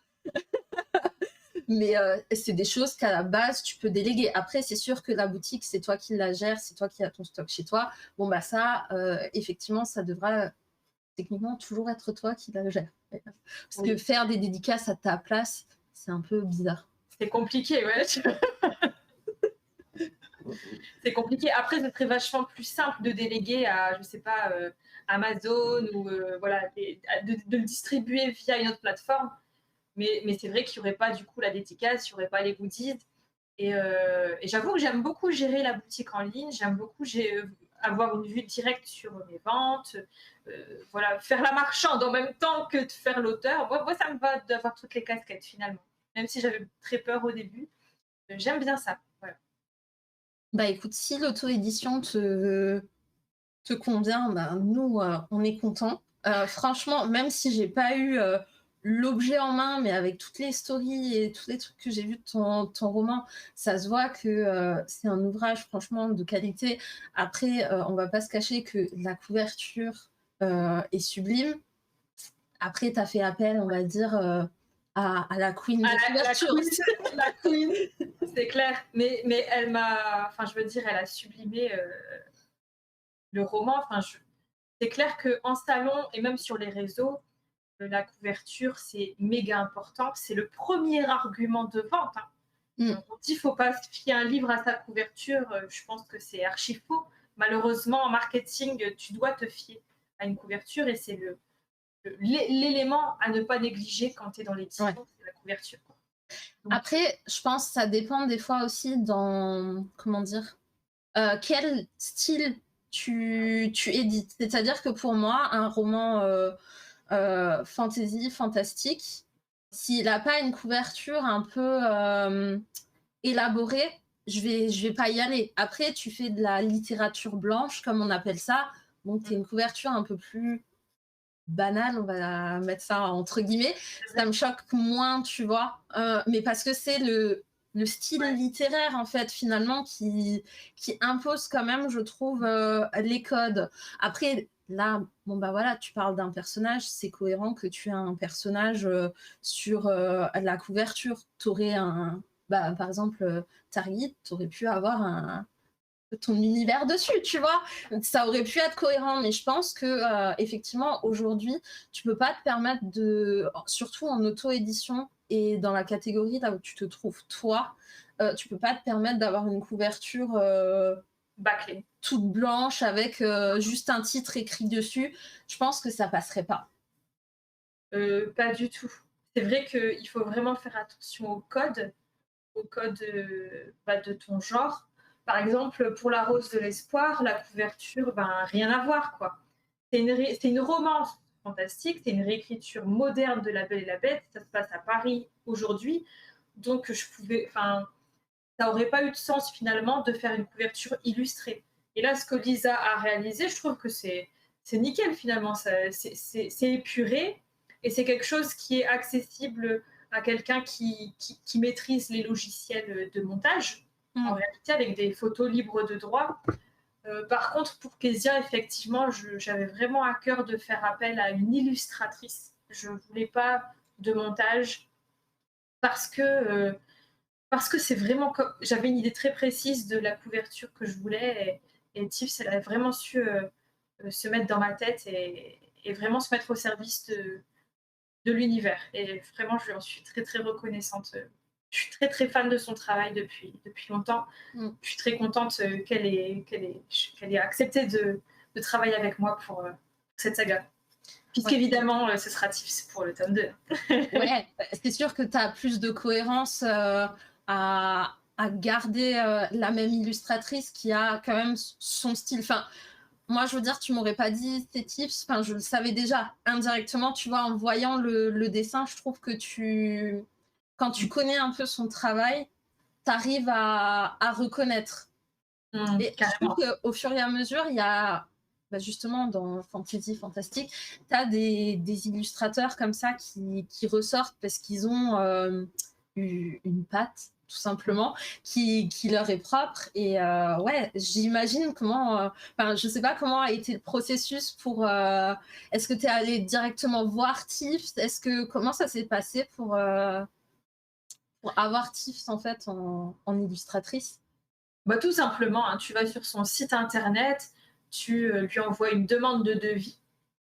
Mais c'est des choses qu'à la base, tu peux déléguer. Après, c'est sûr que la boutique, c'est toi qui la gères, c'est toi qui as ton stock chez toi. Bon, bah ça, effectivement, ça devra techniquement toujours être toi qui la gères. Parce que Oui, faire des dédicaces à ta place, c'est un peu bizarre. c'est compliqué, ouais. C'est compliqué. Après, ce serait vachement plus simple de déléguer à, je sais pas, Amazon ou voilà, de le distribuer via une autre plateforme. Mais c'est vrai qu'il n'y aurait pas du coup la dédicace, il n'y aurait pas les goodies. Et j'avoue que j'aime beaucoup gérer la boutique en ligne, j'aime beaucoup avoir une vue directe sur mes ventes, voilà, faire la marchande en même temps que de faire l'auteur. Moi, ça me va d'avoir toutes les casquettes finalement. Même si j'avais très peur au début, j'aime bien ça. Voilà. Bah écoute, si l'auto-édition te convient, ben, nous, on est contents. Franchement, même si j'ai pas eu l'objet en main, mais avec toutes les stories et tous les trucs que j'ai vus de ton roman, ça se voit que c'est un ouvrage franchement de qualité. Après, on va pas se cacher que la couverture est sublime. Après, tu as fait appel, on va dire, à la queen Ah, des la couvertures. queen, la queen, c'est clair. Mais elle m'a, enfin, je veux dire, elle a sublimé le roman. Enfin, c'est clair qu'en salon et même sur les réseaux, la couverture, c'est méga important. C'est le premier argument de vente, hein. Mm. On dit qu'il ne faut pas se fier un livre à sa couverture. Je pense que c'est archi faux. Malheureusement, en marketing, tu dois te fier à une couverture et c'est l'élément à ne pas négliger quand tu es dans Ouais. l'édition, c'est la couverture. Donc, Après, je pense que ça dépend des fois aussi dans, comment dire, quel style tu édites. C'est-à-dire que pour moi, un roman fantasy, fantastique, s'il n'a pas une couverture un peu élaborée, je vais pas y aller. Après, tu fais de la littérature blanche, comme on appelle ça, donc tu as une couverture un peu plus banale, on va mettre ça entre guillemets, ça me choque moins, tu vois. Mais parce que c'est le style ouais. littéraire, en fait, finalement, qui impose quand même, je trouve, les codes. Après, là, bon, bah voilà, tu parles d'un personnage, c'est cohérent que tu aies un personnage sur la couverture. Tu aurais un. Bah, par exemple, Target, tu aurais pu avoir ton univers dessus, tu vois. Ça aurait pu être cohérent, mais je pense que effectivement aujourd'hui, tu peux pas te permettre de, surtout en auto-édition et dans la catégorie là où tu te trouves toi, tu peux pas te permettre d'avoir une couverture Bâclé. toute blanche avec juste un titre écrit dessus. Je pense que ça passerait pas. Pas du tout. C'est vrai qu'il faut vraiment faire attention au code bah, de ton genre. Par exemple, pour La Rose de l'Espoir, la couverture, ben, rien à voir, quoi. C'est une romance fantastique, c'est une réécriture moderne de La Belle et la Bête, ça se passe à Paris aujourd'hui, donc enfin, ça aurait pas eu de sens finalement de faire une couverture illustrée. Et là, ce que Lisa a réalisé, je trouve que c'est nickel finalement, c'est épuré et c'est quelque chose qui est accessible à quelqu'un qui maîtrise les logiciels de montage, en Mm. réalité avec des photos libres de droit. Par contre, pour Kezia, effectivement, j'avais vraiment à cœur de faire appel à une illustratrice. Je ne voulais pas de montage parce que c'est vraiment comme j'avais une idée très précise de la couverture que je voulais et Tiff, elle a vraiment su se mettre dans ma tête et vraiment se mettre au service de l'univers. Et vraiment, je lui en suis très très reconnaissante. Je suis très très fan de son travail depuis longtemps. Mm. Je suis très contente qu'elle ait accepté de travailler avec moi pour cette saga. Ouais. Puisqu'évidemment, ce sera Tips pour le tome 2. Ouais, c'est sûr que tu as plus de cohérence, à garder, la même illustratrice qui a quand même son style. Enfin, moi, je veux dire, tu m'aurais pas dit tes tips, enfin, je le savais déjà indirectement, tu vois? En voyant le dessin, je trouve que quand tu connais un peu son travail, tu arrives à reconnaître. Et je trouve Carrément. qu'au fur et à mesure, il y a, bah, justement dans fantasy fantastique, tu as des illustrateurs comme ça qui ressortent parce qu'ils ont, une patte tout simplement qui leur est propre et ouais, j'imagine comment, enfin, je sais pas comment a été le processus pour, est-ce que tu es allée directement voir Tiff? Comment ça s'est passé pour avoir Tiff en fait en illustratrice? Bah, tout simplement, hein, tu vas sur son site internet, tu lui envoies une demande de devis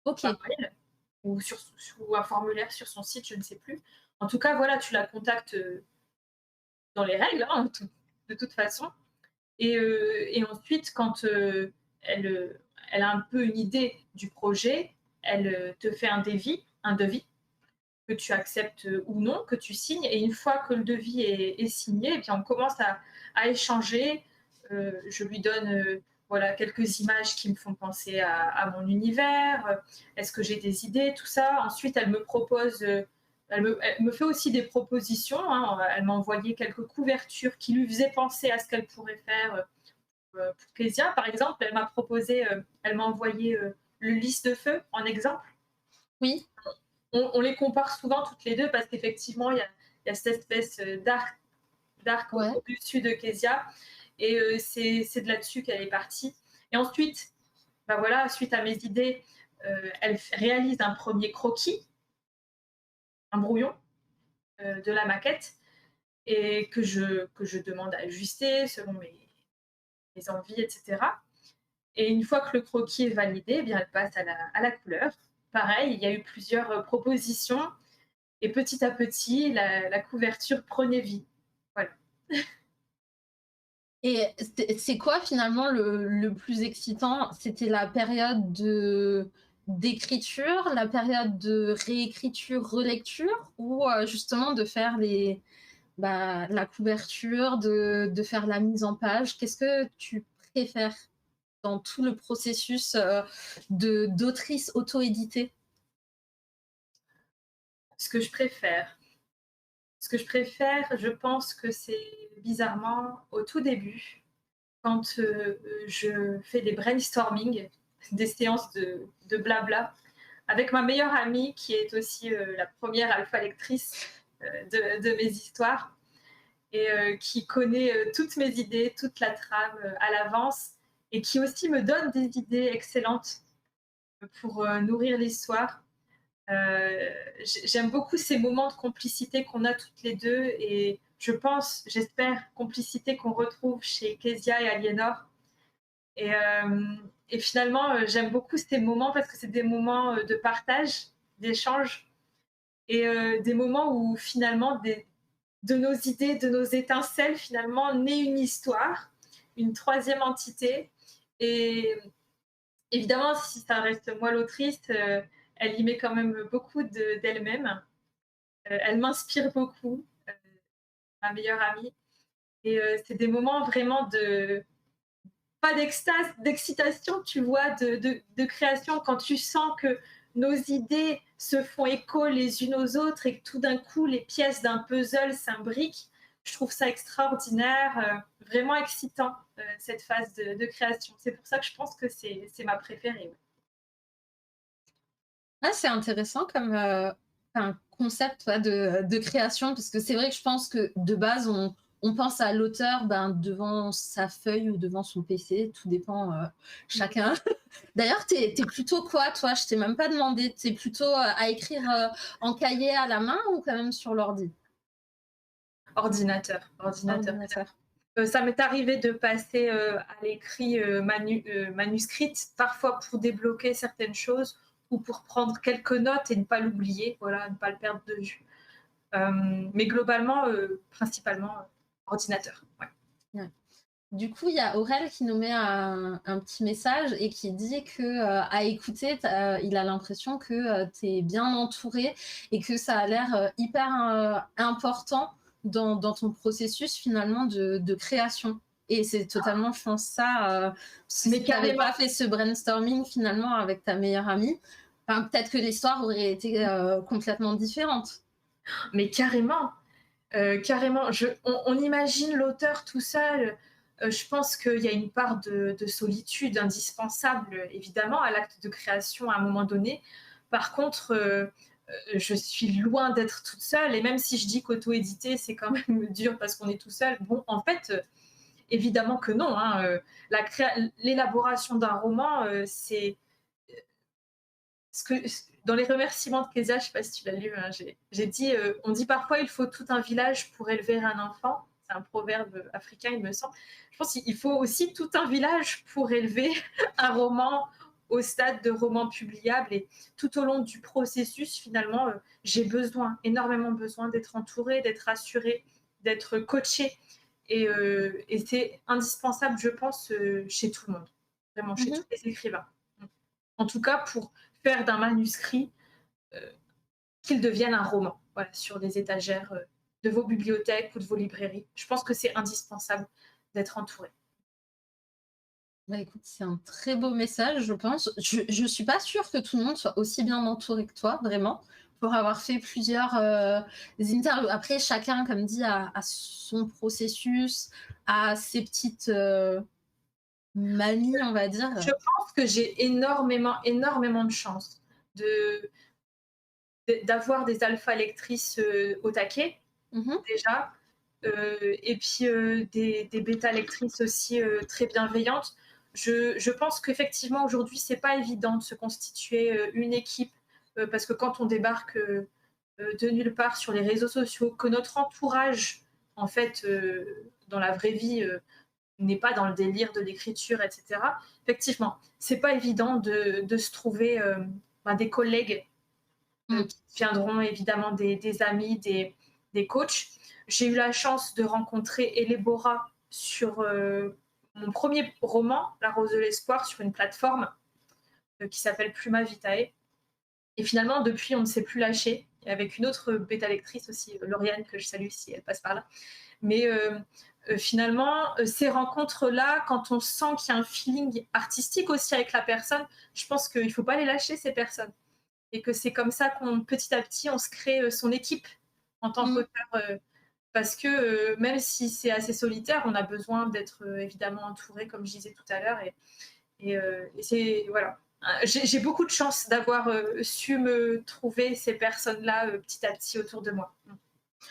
par OK, mail ou un formulaire sur son site, je ne sais plus. En tout cas, voilà, tu la contactes dans les règles, hein, de toute façon. Et ensuite, quand elle a un peu une idée du projet, elle te fait un devis que tu acceptes ou non, que tu signes. Et une fois que le devis est signé, eh bien, on commence à échanger. Je lui donne voilà, quelques images qui me font penser à mon univers. Est-ce que j'ai des idées, tout ça. Ensuite, elle me propose, elle me fait aussi des propositions. Hein. Elle m'a envoyé quelques couvertures qui lui faisaient penser à ce qu'elle pourrait faire pour Kezia. Par exemple, elle m'a proposé, elle m'a envoyé le lys de feu en exemple. oui, On les compare souvent toutes les deux parce qu'effectivement, il y a cette espèce d'arc ouais. au-dessus de Kezia. Et c'est de là-dessus qu'elle est partie. Et ensuite, bah voilà, suite à mes idées, elle réalise un premier croquis, un brouillon de la maquette, et que je demande à ajuster selon mes envies, etc. Et une fois que le croquis est validé, eh bien, elle passe à la couleur. Pareil, il y a eu plusieurs propositions. Et petit à petit, la couverture prenait vie. Voilà. Et c'est quoi finalement le plus excitant? C'était la période d'écriture, la période de réécriture, relecture ou justement de faire la couverture, de faire la mise en page? Qu'est-ce que tu préfères dans tout le processus, d'autrice auto-éditée? Ce que je préfère ce que je préfère, je pense que c'est bizarrement au tout début, quand, je fais des brainstorming, des séances de blabla avec ma meilleure amie qui est aussi, la première alpha lectrice, de mes histoires et qui connaît, toutes mes idées, toute la trame, à l'avance et qui aussi me donne des idées excellentes pour, nourrir l'histoire. J'aime beaucoup ces moments de complicité qu'on a toutes les deux et je pense, j'espère, complicité qu'on retrouve chez Kezia et Aliénor. Et, et finalement, j'aime beaucoup ces moments parce que c'est des moments de partage, d'échange et des moments où finalement, de nos idées, de nos étincelles, finalement, naît une histoire, une troisième entité. Et évidemment, si ça reste moi l'autrice, elle y met quand même beaucoup d'elle-même. Elle m'inspire beaucoup, ma meilleure amie. Et c'est des moments vraiment de, pas d'extase, d'excitation, tu vois, de création, quand tu sens que nos idées se font écho les unes aux autres et que tout d'un coup, les pièces d'un puzzle s'imbriquent. Je trouve ça extraordinaire, vraiment excitant, cette phase de création. C'est pour ça que je pense que c'est ma préférée. Ouais. Ah, c'est intéressant comme, un concept, ouais, de création parce que c'est vrai que je pense que de base on pense à l'auteur, ben, devant sa feuille ou devant son PC, tout dépend, chacun. D'ailleurs, tu es plutôt quoi toi? Je t'ai même pas demandé. Tu es plutôt, à écrire, en cahier à la main ou quand même sur l'ordi? Ordinateur, ordinateur. Ordinateur. Ça m'est arrivé de passer à l'écrit manuscrite, parfois pour débloquer certaines choses ou pour prendre quelques notes et ne pas l'oublier, voilà, ne pas le perdre de vue. Mais globalement, principalement, ordinateur. Ouais. Ouais. Du coup, il y a Aurel qui nous met un petit message et qui dit que, à écouter, il a l'impression que, tu es bien entouré et que ça a l'air, hyper, important dans ton processus finalement de création et c'est totalement, je pense ça, Mais si tu avais carrément, pas fait ce brainstorming finalement avec ta meilleure amie, enfin, peut-être que l'histoire aurait été, complètement différente. mais carrément. Carrément, on imagine l'auteur tout seul. Je pense qu'il y a une part de solitude indispensable, évidemment, à l'acte de création à un moment donné. Par contre, je suis loin d'être toute seule. Et même si je dis qu'auto-éditer, c'est quand même dur parce qu'on est tout seul, bon, en fait, évidemment que non. Hein, l'élaboration d'un roman, c'est ce que dans les remerciements de Kezia, je ne sais pas si tu l'as lu, hein, j'ai dit, on dit parfois il faut tout un village pour élever un enfant. C'est un proverbe africain, il me semble. Je pense qu'il faut aussi tout un village pour élever un roman au stade de roman publiable. Et tout au long du processus, finalement, j'ai besoin, énormément besoin d'être entourée, d'être rassurée, d'être coachée. Et c'est indispensable, je pense, chez tout le monde, vraiment, chez tous Mmh. les écrivains. En tout cas, pour faire d'un manuscrit qu'il devienne un roman, voilà, sur les étagères de vos bibliothèques ou de vos librairies. Je pense que c'est indispensable d'être entouré. Bah, écoute, c'est un très beau message, je pense. Je suis pas sûre que tout le monde soit aussi bien entouré que toi, vraiment, pour avoir fait plusieurs, interviews. Après, chacun, comme dit, a son processus, a ses petites, manies, on va Je dire. pense que j'ai énormément, énormément de chance de, d'avoir des alpha lectrices au taquet, Mmh. déjà, et puis des bêta lectrices aussi très bienveillantes. Je pense qu'effectivement, aujourd'hui, c'est pas évident de se constituer une équipe, parce que quand on débarque de nulle part sur les réseaux sociaux, que notre entourage, en fait, dans la vraie vie, n'est pas dans le délire de l'écriture, etc. Effectivement, c'est pas évident de se trouver des collègues Mmh. qui viendront évidemment des amis, des coachs. J'ai eu la chance de rencontrer Elébora sur mon premier roman, La Rose de l'Espoir, sur une plateforme qui s'appelle Pluma Vitae. Et finalement, depuis, on ne s'est plus lâché. Avec une autre bêta lectrice aussi, Lauriane, que je salue si elle passe par là. Mais finalement, ces rencontres-là, quand on sent qu'il y a un feeling artistique aussi avec la personne, je pense qu'il ne faut pas les lâcher, ces personnes. Et que c'est comme ça qu'on, petit à petit, on se crée son équipe en tant Mmh. qu'auteur. Parce que même si c'est assez solitaire, on a besoin d'être évidemment entouré, comme je disais tout à l'heure. Et c'est, voilà. J'ai beaucoup de chance d'avoir su me trouver ces personnes-là petit à petit autour de moi.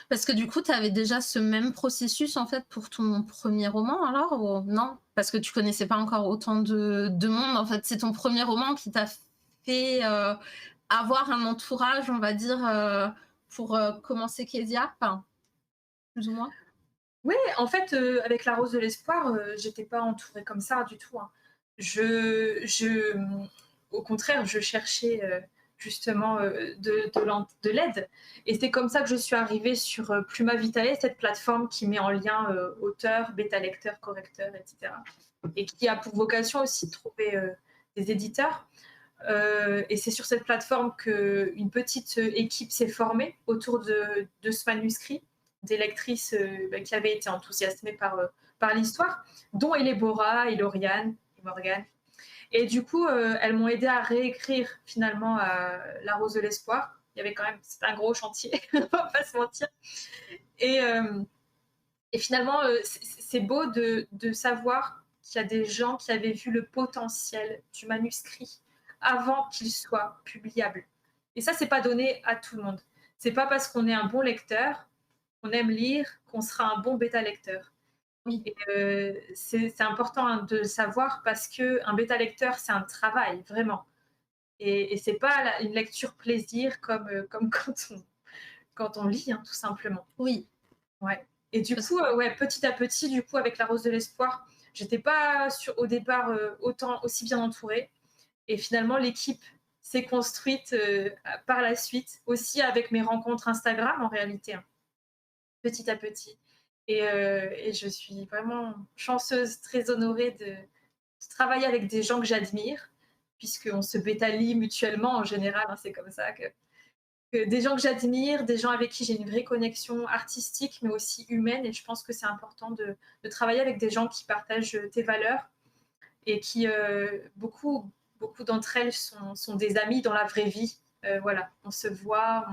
Parce que du coup, tu avais déjà ce même processus, en fait, pour ton premier roman alors ou non? Parce que tu connaissais pas encore autant de monde, en fait, c'est ton premier roman qui t'a fait, avoir un entourage, on va dire, pour, commencer Kezia? Enfin, plus ou moins? Oui, en fait, avec La Rose de l'Espoir, j'étais pas entourée comme ça du tout, hein. Au contraire, je cherchais, justement, de l'aide et c'est comme ça que je suis arrivée sur, Pluma Vitae, cette plateforme qui met en lien, auteurs, bêta lecteurs, correcteurs et cetera et qui a pour vocation aussi de trouver, des éditeurs. Et c'est sur cette plateforme qu'une petite équipe s'est formée autour de ce manuscrit, des lectrices qui avaient été enthousiasmées par l'histoire, dont Elébora, et Lauriane et Morgane. Et du coup, elles m'ont aidé à réécrire finalement La Rose de l'Espoir. Il y avait quand même, c'était un gros chantier, on va pas se mentir. Et, euh, et finalement, c'est beau de savoir qu'il y a des gens qui avaient vu le potentiel du manuscrit avant qu'il soit publiable. Et ça, c'est pas donné à tout le monde. C'est pas parce qu'on est un bon lecteur, qu'on aime lire, qu'on sera un bon bêta lecteur. Oui. Et c'est important hein, de savoir parce que un bêta lecteur, c'est un travail vraiment. Et c'est pas une lecture plaisir comme, comme quand on lit, hein, tout simplement. Oui, Ouais. Et du parce coup, ouais, petit à petit, du coup, avec La Rose de l'Espoir, j'étais pas au départ aussi bien entourée. Et finalement, l'équipe s'est construite par la suite, aussi avec mes rencontres Instagram en réalité, hein, petit à petit. Et je suis vraiment chanceuse, très honorée de travailler avec des gens que j'admire, puisqu'on se bétalie mutuellement en général, hein, c'est comme ça que des gens que j'admire, des gens avec qui j'ai une vraie connexion artistique, mais aussi humaine. Et je pense que c'est important de travailler avec des gens qui partagent tes valeurs et qui, beaucoup d'entre elles sont des amies dans la vraie vie. Voilà, on se voit,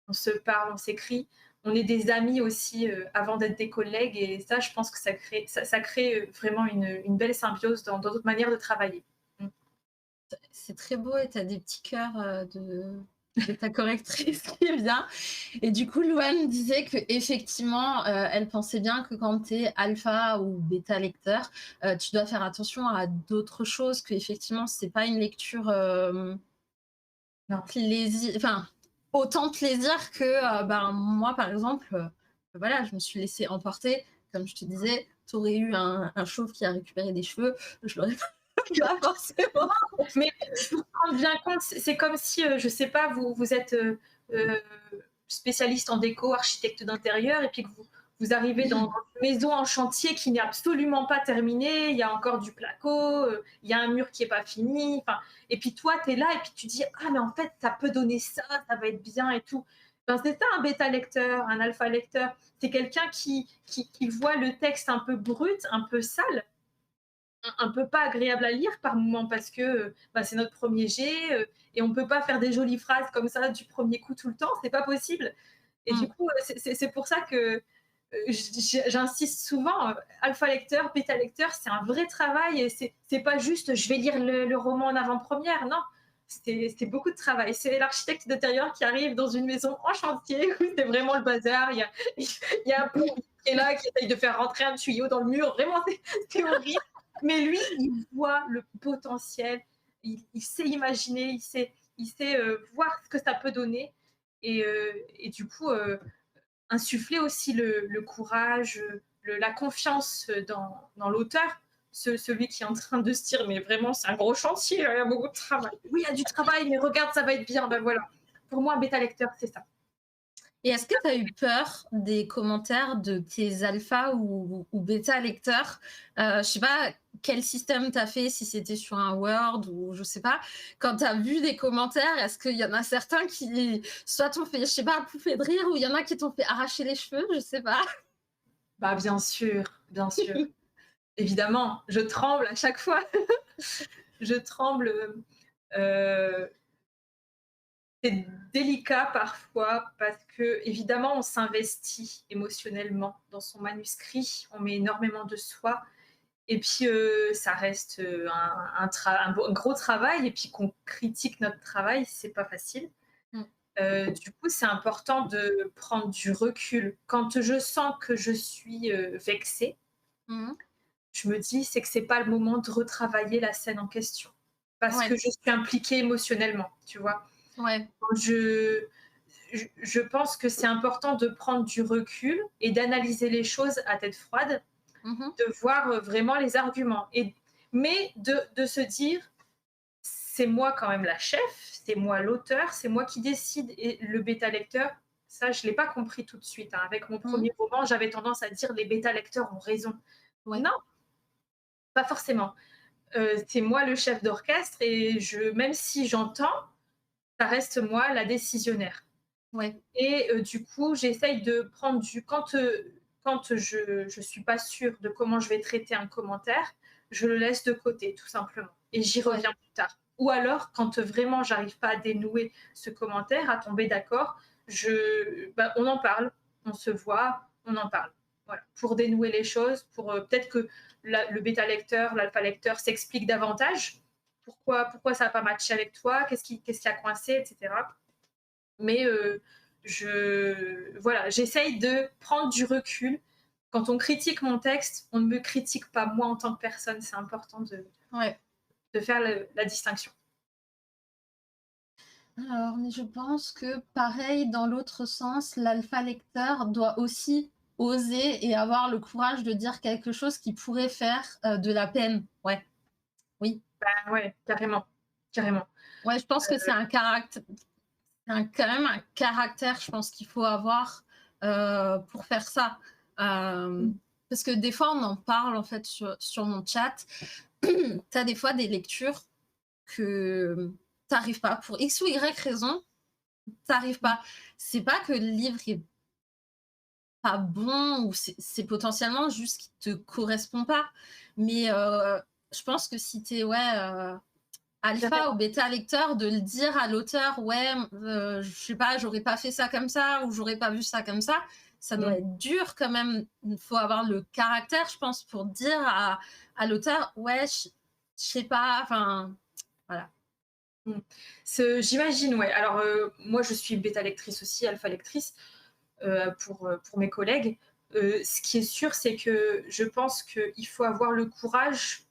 on se parle, on s'écrit. On est des amis aussi avant d'être des collègues. Et ça, je pense que ça crée vraiment une belle symbiose dans notre manière de travailler. Mm. C'est très beau et tu as des petits cœurs, de ta correctrice qui vient et du coup, Louane disait qu'effectivement, elle pensait bien que quand tu es alpha ou bêta lecteur, tu dois faire attention à d'autres choses, qu'effectivement, c'est pas une lecture, Non. plaisir enfin, autant plaisir que, ben, moi, par exemple, voilà, je me suis laissée emporter. Comme je te disais, tu aurais eu un chauve qui a récupéré des cheveux, je l'aurais pas forcément. Mais pour te rendre bien compte, c'est comme si, je sais pas, vous êtes spécialiste en déco, architecte d'intérieur, et puis que vous arrivez dans une maison en chantier qui n'est absolument pas terminée, il y a encore du placo, il y a un mur qui n'est pas fini, et puis toi, tu es là, et puis tu dis, ah, mais en fait, ça peut donner ça, ça va être bien et tout. Ben, c'est ça un bêta lecteur, un alpha lecteur. C'est quelqu'un qui voit le texte un peu brut, un peu sale, un peu pas agréable à lire par moment parce que bah, c'est notre premier jet et on peut pas faire des jolies phrases comme ça du premier coup tout le temps, c'est pas possible. Et du Mmh. coup, c'est pour ça que j'insiste souvent, alpha lecteur, bêta lecteur, c'est un vrai travail et c'est pas juste je vais lire le roman en avant-première, non. C'est beaucoup de travail. C'est l'architecte d'intérieur qui arrive dans une maison en chantier où c'est vraiment le bazar. Il y a un plombier qui est là, qui essaye de faire rentrer un tuyau dans le mur. Vraiment, c'est horrible. Mais lui, il voit le potentiel, il sait imaginer, il sait voir ce que ça peut donner. Et du coup, insuffler aussi le courage, la confiance dans l'auteur, celui qui est en train de se dire, mais vraiment, c'est un gros chantier, il y a beaucoup de travail. Oui, il y a du travail, mais regarde, ça va être bien. Ben voilà. Pour moi, un bêta lecteur, c'est ça. Et est-ce que tu as eu peur des commentaires de tes alpha ou bêta lecteurs? Je sais pas quel système tu as fait, si c'était sur un Word ou je sais pas. Quand tu as vu des commentaires, est-ce qu'il y en a certains qui soit t'ont fait, je sais pas, pouffer de rire ou il y en a qui t'ont fait arracher les cheveux? Je sais pas. Bah, bien sûr, bien sûr. Évidemment, je tremble à chaque fois. Je tremble. Euh, c'est délicat parfois parce que, évidemment, on s'investit émotionnellement dans son manuscrit, on met énormément de soi, et puis ça reste un gros travail, et puis qu'on critique notre travail, c'est pas facile. Mmh. Du coup, c'est important de prendre du recul. Quand je sens que je suis vexée, Mmh. je me dis c'est que c'est pas le moment de retravailler la scène en question parce que Ouais, je suis impliquée émotionnellement, tu vois. ouais. Je, je pense que c'est important de prendre du recul et d'analyser les choses à tête froide, Mmh. de voir vraiment les arguments. Mais de se dire, c'est moi quand même la chef, c'est moi l'auteur, c'est moi qui décide. Et le bêta-lecteur, ça, je ne l'ai pas compris tout de suite, hein. Avec mon Mmh. premier roman, j'avais tendance à dire les bêta-lecteurs ont raison. Ouais, Non, pas forcément. C'est moi le chef d'orchestre et même si j'entends, ça reste moi la décisionnaire. ouais, Et du coup, j'essaye de prendre du quand je suis pas sûre de comment je vais traiter un commentaire, je le laisse de côté tout simplement et j'y ouais. reviens plus tard. Ou alors quand vraiment j'arrive pas à dénouer ce commentaire, à tomber d'accord, on en parle, on se voit, on en parle. Voilà, pour dénouer les choses, pour peut-être que le bêta lecteur, l'alpha lecteur s'explique davantage. Pourquoi ça n'a pas matché avec toi, qu'est-ce qui a coincé, etc. Mais voilà, j'essaye de prendre du recul. Quand on critique mon texte, on ne me critique pas moi en tant que personne. C'est important Ouais. de faire la distinction. Alors, mais je pense que pareil, dans l'autre sens, l'alpha lecteur doit aussi oser et avoir le courage de dire quelque chose qui pourrait faire, de la peine. Ouais, oui. Ah ouais, carrément, carrément. Ouais, je pense que c'est quand même un caractère, je pense qu'il faut avoir, pour faire ça. Hem, Mmh. parce que des fois, on en parle, en fait, sur mon chat. Tu as des fois des lectures que tu arrives pas pour X ou Y raison, tu arrives Mmh. pas. C'est pas que le livre est pas bon ou c'est potentiellement juste qu'il te correspond pas. Mais, je pense que si tu es, ouais, alpha ou bêta lecteur, de le dire à l'auteur: «Ouais, je sais pas, j'aurais pas fait ça comme ça ou j'aurais pas vu ça comme ça doit Mmh. être dur quand même. Il faut avoir le caractère, je pense, pour dire à l'auteur: «Ouais, je sais pas», enfin, voilà. Mmh. J'imagine, ouais. Alors, moi, je suis bêta lectrice aussi, alpha lectrice, pour mes collègues. Ce qui est sûr, c'est que je pense qu'il faut avoir le courage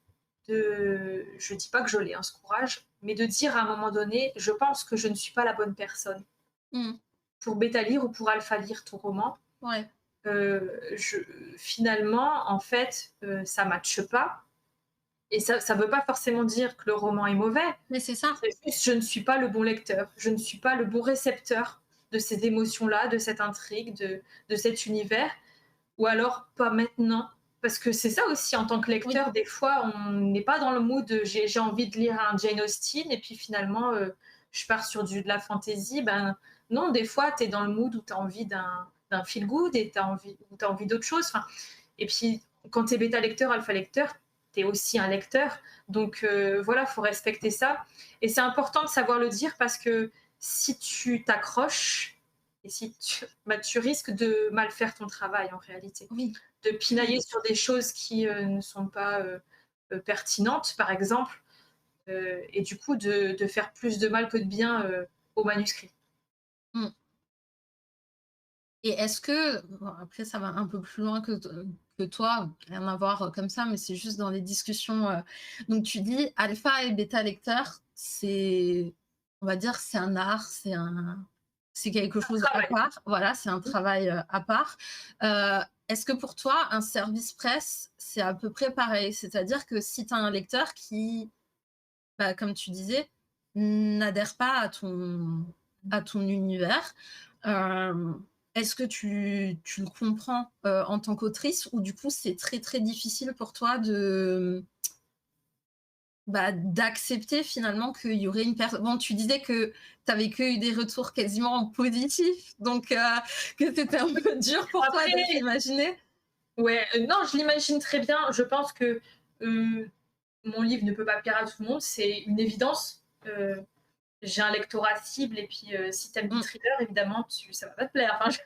je dis pas que je l'ai, hein, ce courage, mais de dire à un moment donné: «Je pense que je ne suis pas la bonne personne Mmh. pour bêta lire ou pour alpha lire ton roman». Ouais, Je Finalement, en fait, ça matche pas et ça veut pas forcément dire que le roman est mauvais. mais c'est ça. C'est juste, je ne suis pas le bon lecteur, je ne suis pas le bon récepteur de ces émotions-là, de cette intrigue, de cet univers, ou alors pas maintenant. Parce que c'est ça aussi, en tant que Oui, lecteur, des fois, on n'est pas dans le mood de j'ai envie de lire un Jane Austen et puis finalement, je pars sur de la fantasy. Ben non, des fois, tu es dans le mood où tu as envie d'un feel good et tu as envie d'autre chose. Enfin, et puis, quand tu es bêta lecteur, alpha lecteur, tu es aussi un lecteur. Donc voilà, il faut respecter ça. Et c'est important de savoir le dire parce que si tu t'accroches, et si bah, tu risques de mal faire ton travail en réalité. oui, De oui. pinailler sur des choses qui ne sont pas pertinentes, par exemple, et du coup de faire plus de mal que de bien au manuscrit. Mmh. Et est-ce que bon, après ça va un peu plus loin que toi, rien à voir, comme ça, mais c'est juste dans les discussions, donc tu dis alpha et bêta lecteur, c'est on va dire, c'est un art, c'est quelque chose à Travail. part. Voilà, c'est un travail, à part. Est-ce que pour toi, un service presse, c'est à peu près pareil? C'est-à-dire que si tu as un lecteur qui, bah, comme tu disais, n'adhère pas à ton univers. Est-ce que tu le comprends, en tant qu'autrice ou du coup c'est très, très difficile pour toi de, bah, d'accepter finalement qu'il y aurait une personne bon, tu disais que tu avais que eu des retours quasiment positifs, donc que c'était un peu dur pour toi de Après, l'imaginer? ouais, non, je l'imagine très bien. Je pense que mon livre ne peut pas plaire à tout le monde, c'est une évidence. J'ai un lectorat cible et puis si t'aimes du Mmh. thriller, évidemment, ça va pas te plaire. Enfin,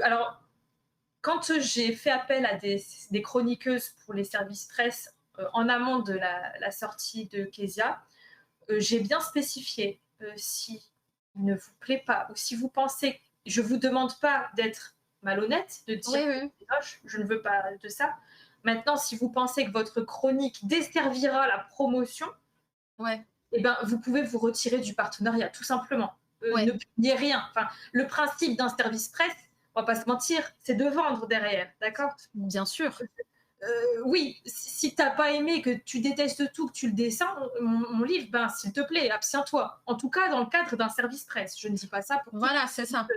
alors, quand j'ai fait appel à des chroniqueuses pour les services presse en amont de la sortie de Kezia, j'ai bien spécifié si il ne vous plaît pas ou si vous pensez, je vous demande pas d'être malhonnête, de Oui, dire que oui, c'est moche, je ne veux pas de ça. Maintenant, si vous pensez que votre chronique desservira la promotion, ouais, eh ben, vous pouvez vous retirer du partenariat, tout simplement. Ne ouais, publiez rien. Enfin, le principe d'un service presse, on va pas se mentir, c'est de vendre derrière, d'accord? bien sûr. Oui, si t'as pas aimé, que tu détestes tout, que tu le descends, mon livre, ben, s'il te plaît, abstiens-toi. En tout cas, dans le cadre d'un service presse. Je ne dis pas ça pour toute. Voilà, c'est ça.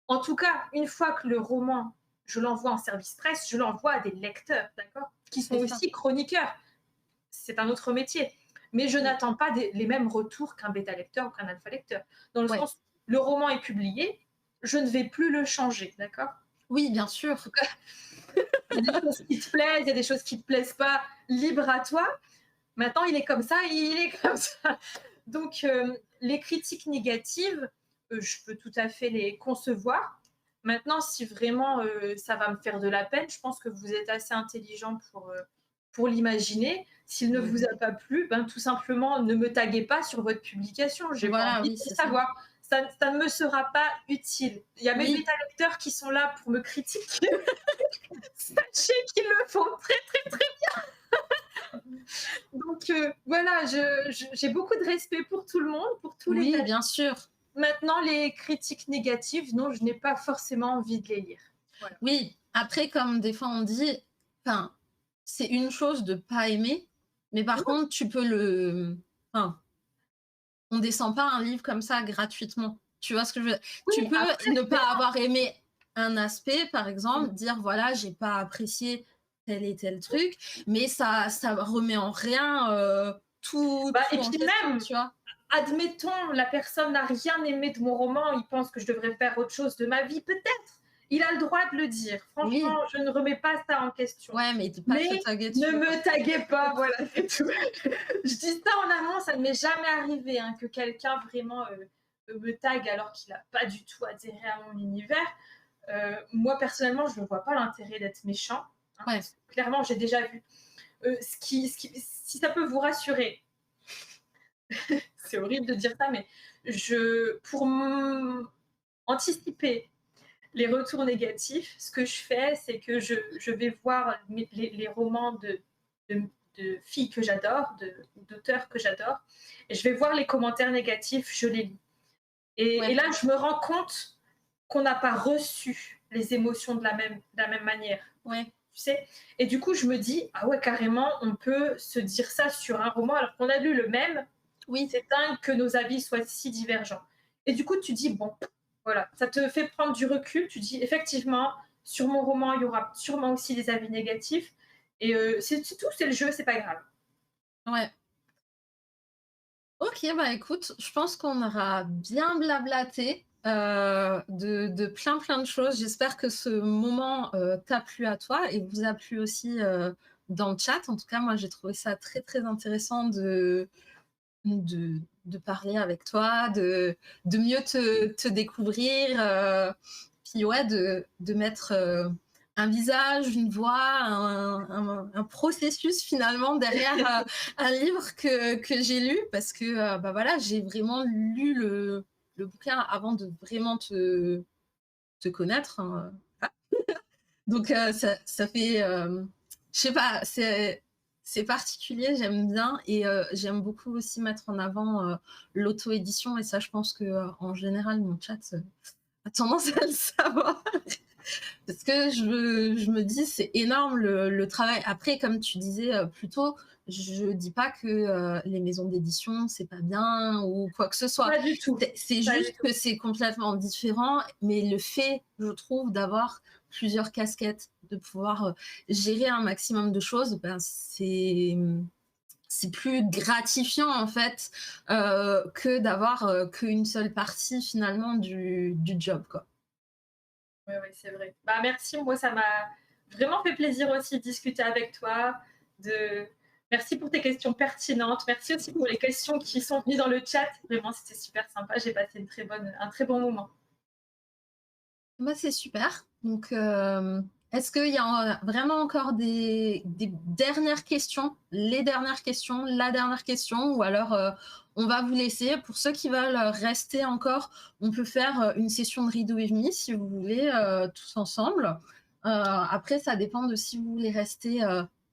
En tout cas, une fois que le roman, je l'envoie en service presse, je l'envoie à des lecteurs, d'accord? Qui sont C'est ça. aussi chroniqueurs. C'est un autre métier. Mais je Mmh. n'attends pas les mêmes retours qu'un bêta lecteur ou qu'un alpha lecteur. Dans le Ouais. sens, le roman est publié, je ne vais plus le changer, d'accord? Oui, bien sûr. En tout cas, il y a des choses qui te plaisent, il y a des choses qui te plaisent pas, libre à toi. Maintenant, il est comme ça, il est comme ça. Donc, les critiques négatives, je peux tout à fait les concevoir. Maintenant, si vraiment ça va me faire de la peine, je pense que vous êtes assez intelligent pour l'imaginer. S'il ne vous Mmh. a pas plu, ben, tout simplement, ne me taguez pas sur votre publication. J'ai pas Voilà, envie oui, de le c'est ça. savoir. Ça ne me sera pas utile. Il y a mes Oui, bêta lecteurs qui sont là pour me critiquer. Sachez qu'ils le font très, très, très. Donc voilà, j'ai beaucoup de respect pour tout le monde, pour tous les oui, avis. bien sûr. Maintenant, les critiques négatives, non, je n'ai pas forcément envie de les lire. Voilà. Oui, après comme des fois on dit, enfin, c'est une chose de pas aimer, mais par Non, contre tu peux le enfin, on descend pas un livre comme ça gratuitement, Tu vois ce que je veux dire? Oui, Tu peux après, ne pas avoir aimé un aspect, par exemple, dire voilà, j'ai pas apprécié tel et tel truc, mais ça remet en rien bah, tout et en puis question, même, tu vois? admettons, la personne n'a rien aimé de mon roman, il pense que je devrais faire autre chose de ma vie, peut-être. Il a le droit de le dire. Franchement, Oui, je ne remets pas ça en question. ouais, mais de pas te Mais taguer ne dessus, quoi. me taguez pas, voilà, c'est tout. Je dis ça en amont, ça ne m'est jamais arrivé hein, que quelqu'un vraiment me tague alors qu'il n'a pas du tout adhéré à mon univers. Moi, personnellement, je ne vois pas l'intérêt d'être méchant. Hein, Ouais, parce que clairement, j'ai déjà vu. Si ça peut vous rassurer, c'est horrible de dire ça, mais pour anticiper les retours négatifs, ce que je fais, c'est que je vais voir les romans de, de filles que j'adore, d'auteurs que j'adore, et je vais voir les commentaires négatifs, je les lis. Et ouais, là, je me rends compte qu'on n'a pas reçu les émotions de la même manière, ouais, tu sais. Et du coup, je me dis, ah ouais, carrément, on peut se dire ça sur un roman alors qu'on a lu le même. oui. C'est dingue que nos avis soient si divergents. Et du coup, tu dis, bon, voilà, ça te fait prendre du recul. Tu dis, effectivement, sur mon roman, il y aura sûrement aussi des avis négatifs. Et c'est tout, c'est le jeu, c'est pas grave. Ouais. OK, bah, écoute, je pense qu'on aura bien blablaté, de plein de choses. J'espère que ce moment, t'a plu à toi et vous a plu aussi, dans le chat. En tout cas, moi, j'ai trouvé ça très intéressant de parler avec toi, de mieux te découvrir, puis ouais, de mettre, un visage, une voix, un processus finalement derrière, un livre que j'ai lu parce que, bah, voilà, j'ai vraiment lu le bouquin avant de vraiment te connaître, hein, donc ça fait, je sais pas, c'est particulier, j'aime bien et j'aime beaucoup aussi mettre en avant, l'auto-édition et ça, je pense qu'en général, mon chat, a tendance à le savoir. Parce que je me dis, c'est énorme le travail. Après, comme tu disais plus tôt, je dis pas que les maisons d'édition, c'est pas bien ou quoi que ce soit. Pas du tout. C'est Pas du juste tout. que c'est complètement différent, mais le fait, je trouve, d'avoir plusieurs casquettes, de pouvoir gérer un maximum de choses, ben c'est plus gratifiant en fait que d'avoir qu'une seule partie finalement du job, quoi. Oui, oui, c'est vrai. Bah, merci. Moi, ça m'a vraiment fait plaisir aussi de discuter avec toi. De... Merci pour tes questions pertinentes. Merci aussi pour les questions qui sont venues dans le chat. Vraiment, c'était super sympa. J'ai passé un très bon moment. Bah, c'est super. Donc, est-ce qu'il y a vraiment encore des dernières questions, les dernières questions, la dernière question, ou alors on va vous laisser. Pour ceux qui veulent rester encore, on peut faire une session de Read With Me si vous voulez, tous ensemble. Après, ça dépend de si vous voulez rester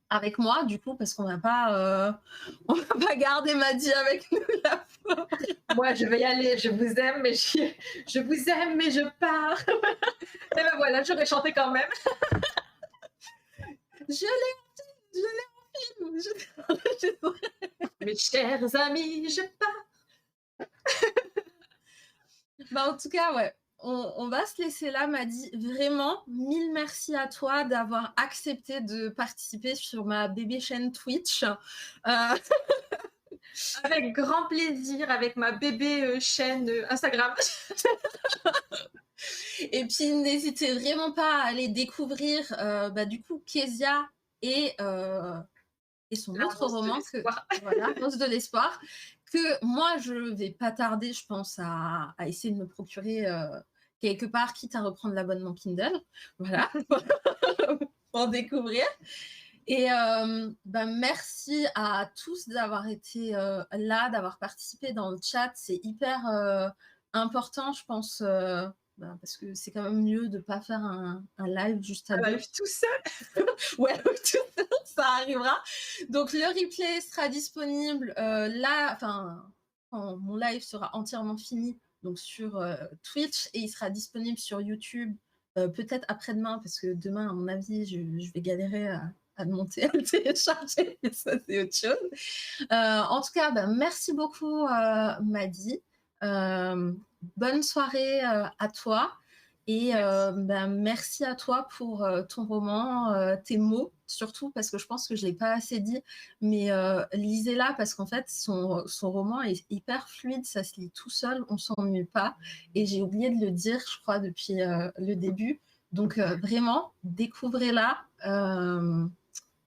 avec moi, du coup, parce qu'on va pas, on va pas garder Maddy avec nous là. Moi, je vais y aller. Je vous aime, mais je vous aime, mais je pars. Et ben voilà, j'aurais chanté quand même. Je l'ai, je l'ai en film. Mes chers amis, je pars. Bah, en tout cas, ouais, on va se laisser là, Maddy. Vraiment, mille merci à toi d'avoir accepté de participer sur ma bébé chaîne Twitch. Avec grand plaisir, avec ma bébé chaîne Instagram. Et puis, n'hésitez vraiment pas à aller découvrir, bah, du coup, Kezia et, et son La autre rose de roman, l'espoir. voilà, Rose de l'espoir, que moi, je vais pas tarder, je pense, à essayer de me procurer quelque part, quitte à reprendre l'abonnement Kindle. Voilà, pour découvrir. Et bah, merci à tous d'avoir été là, d'avoir participé dans le chat. C'est hyper important, je pense, bah, parce que c'est quand même mieux de ne pas faire un live juste à Un deux. live tout seul. Ouais, ça arrivera. Donc le replay sera disponible là, enfin, quand mon live sera entièrement fini, donc sur Twitch, et il sera disponible sur YouTube peut-être après-demain, parce que demain, à mon avis, je vais galérer à le monter, à le télécharger, et ça, c'est autre chose. En tout cas, bah, merci beaucoup, Maddy. bonne soirée à toi. Et Merci. ben, merci à toi pour ton roman, tes mots surtout, parce que je pense que je ne l'ai pas assez dit. Mais lisez-la parce qu'en fait, son roman est hyper fluide, ça se lit tout seul, on ne s'ennuie pas. Et j'ai oublié de le dire, je crois, depuis le début. Donc vraiment, découvrez-la.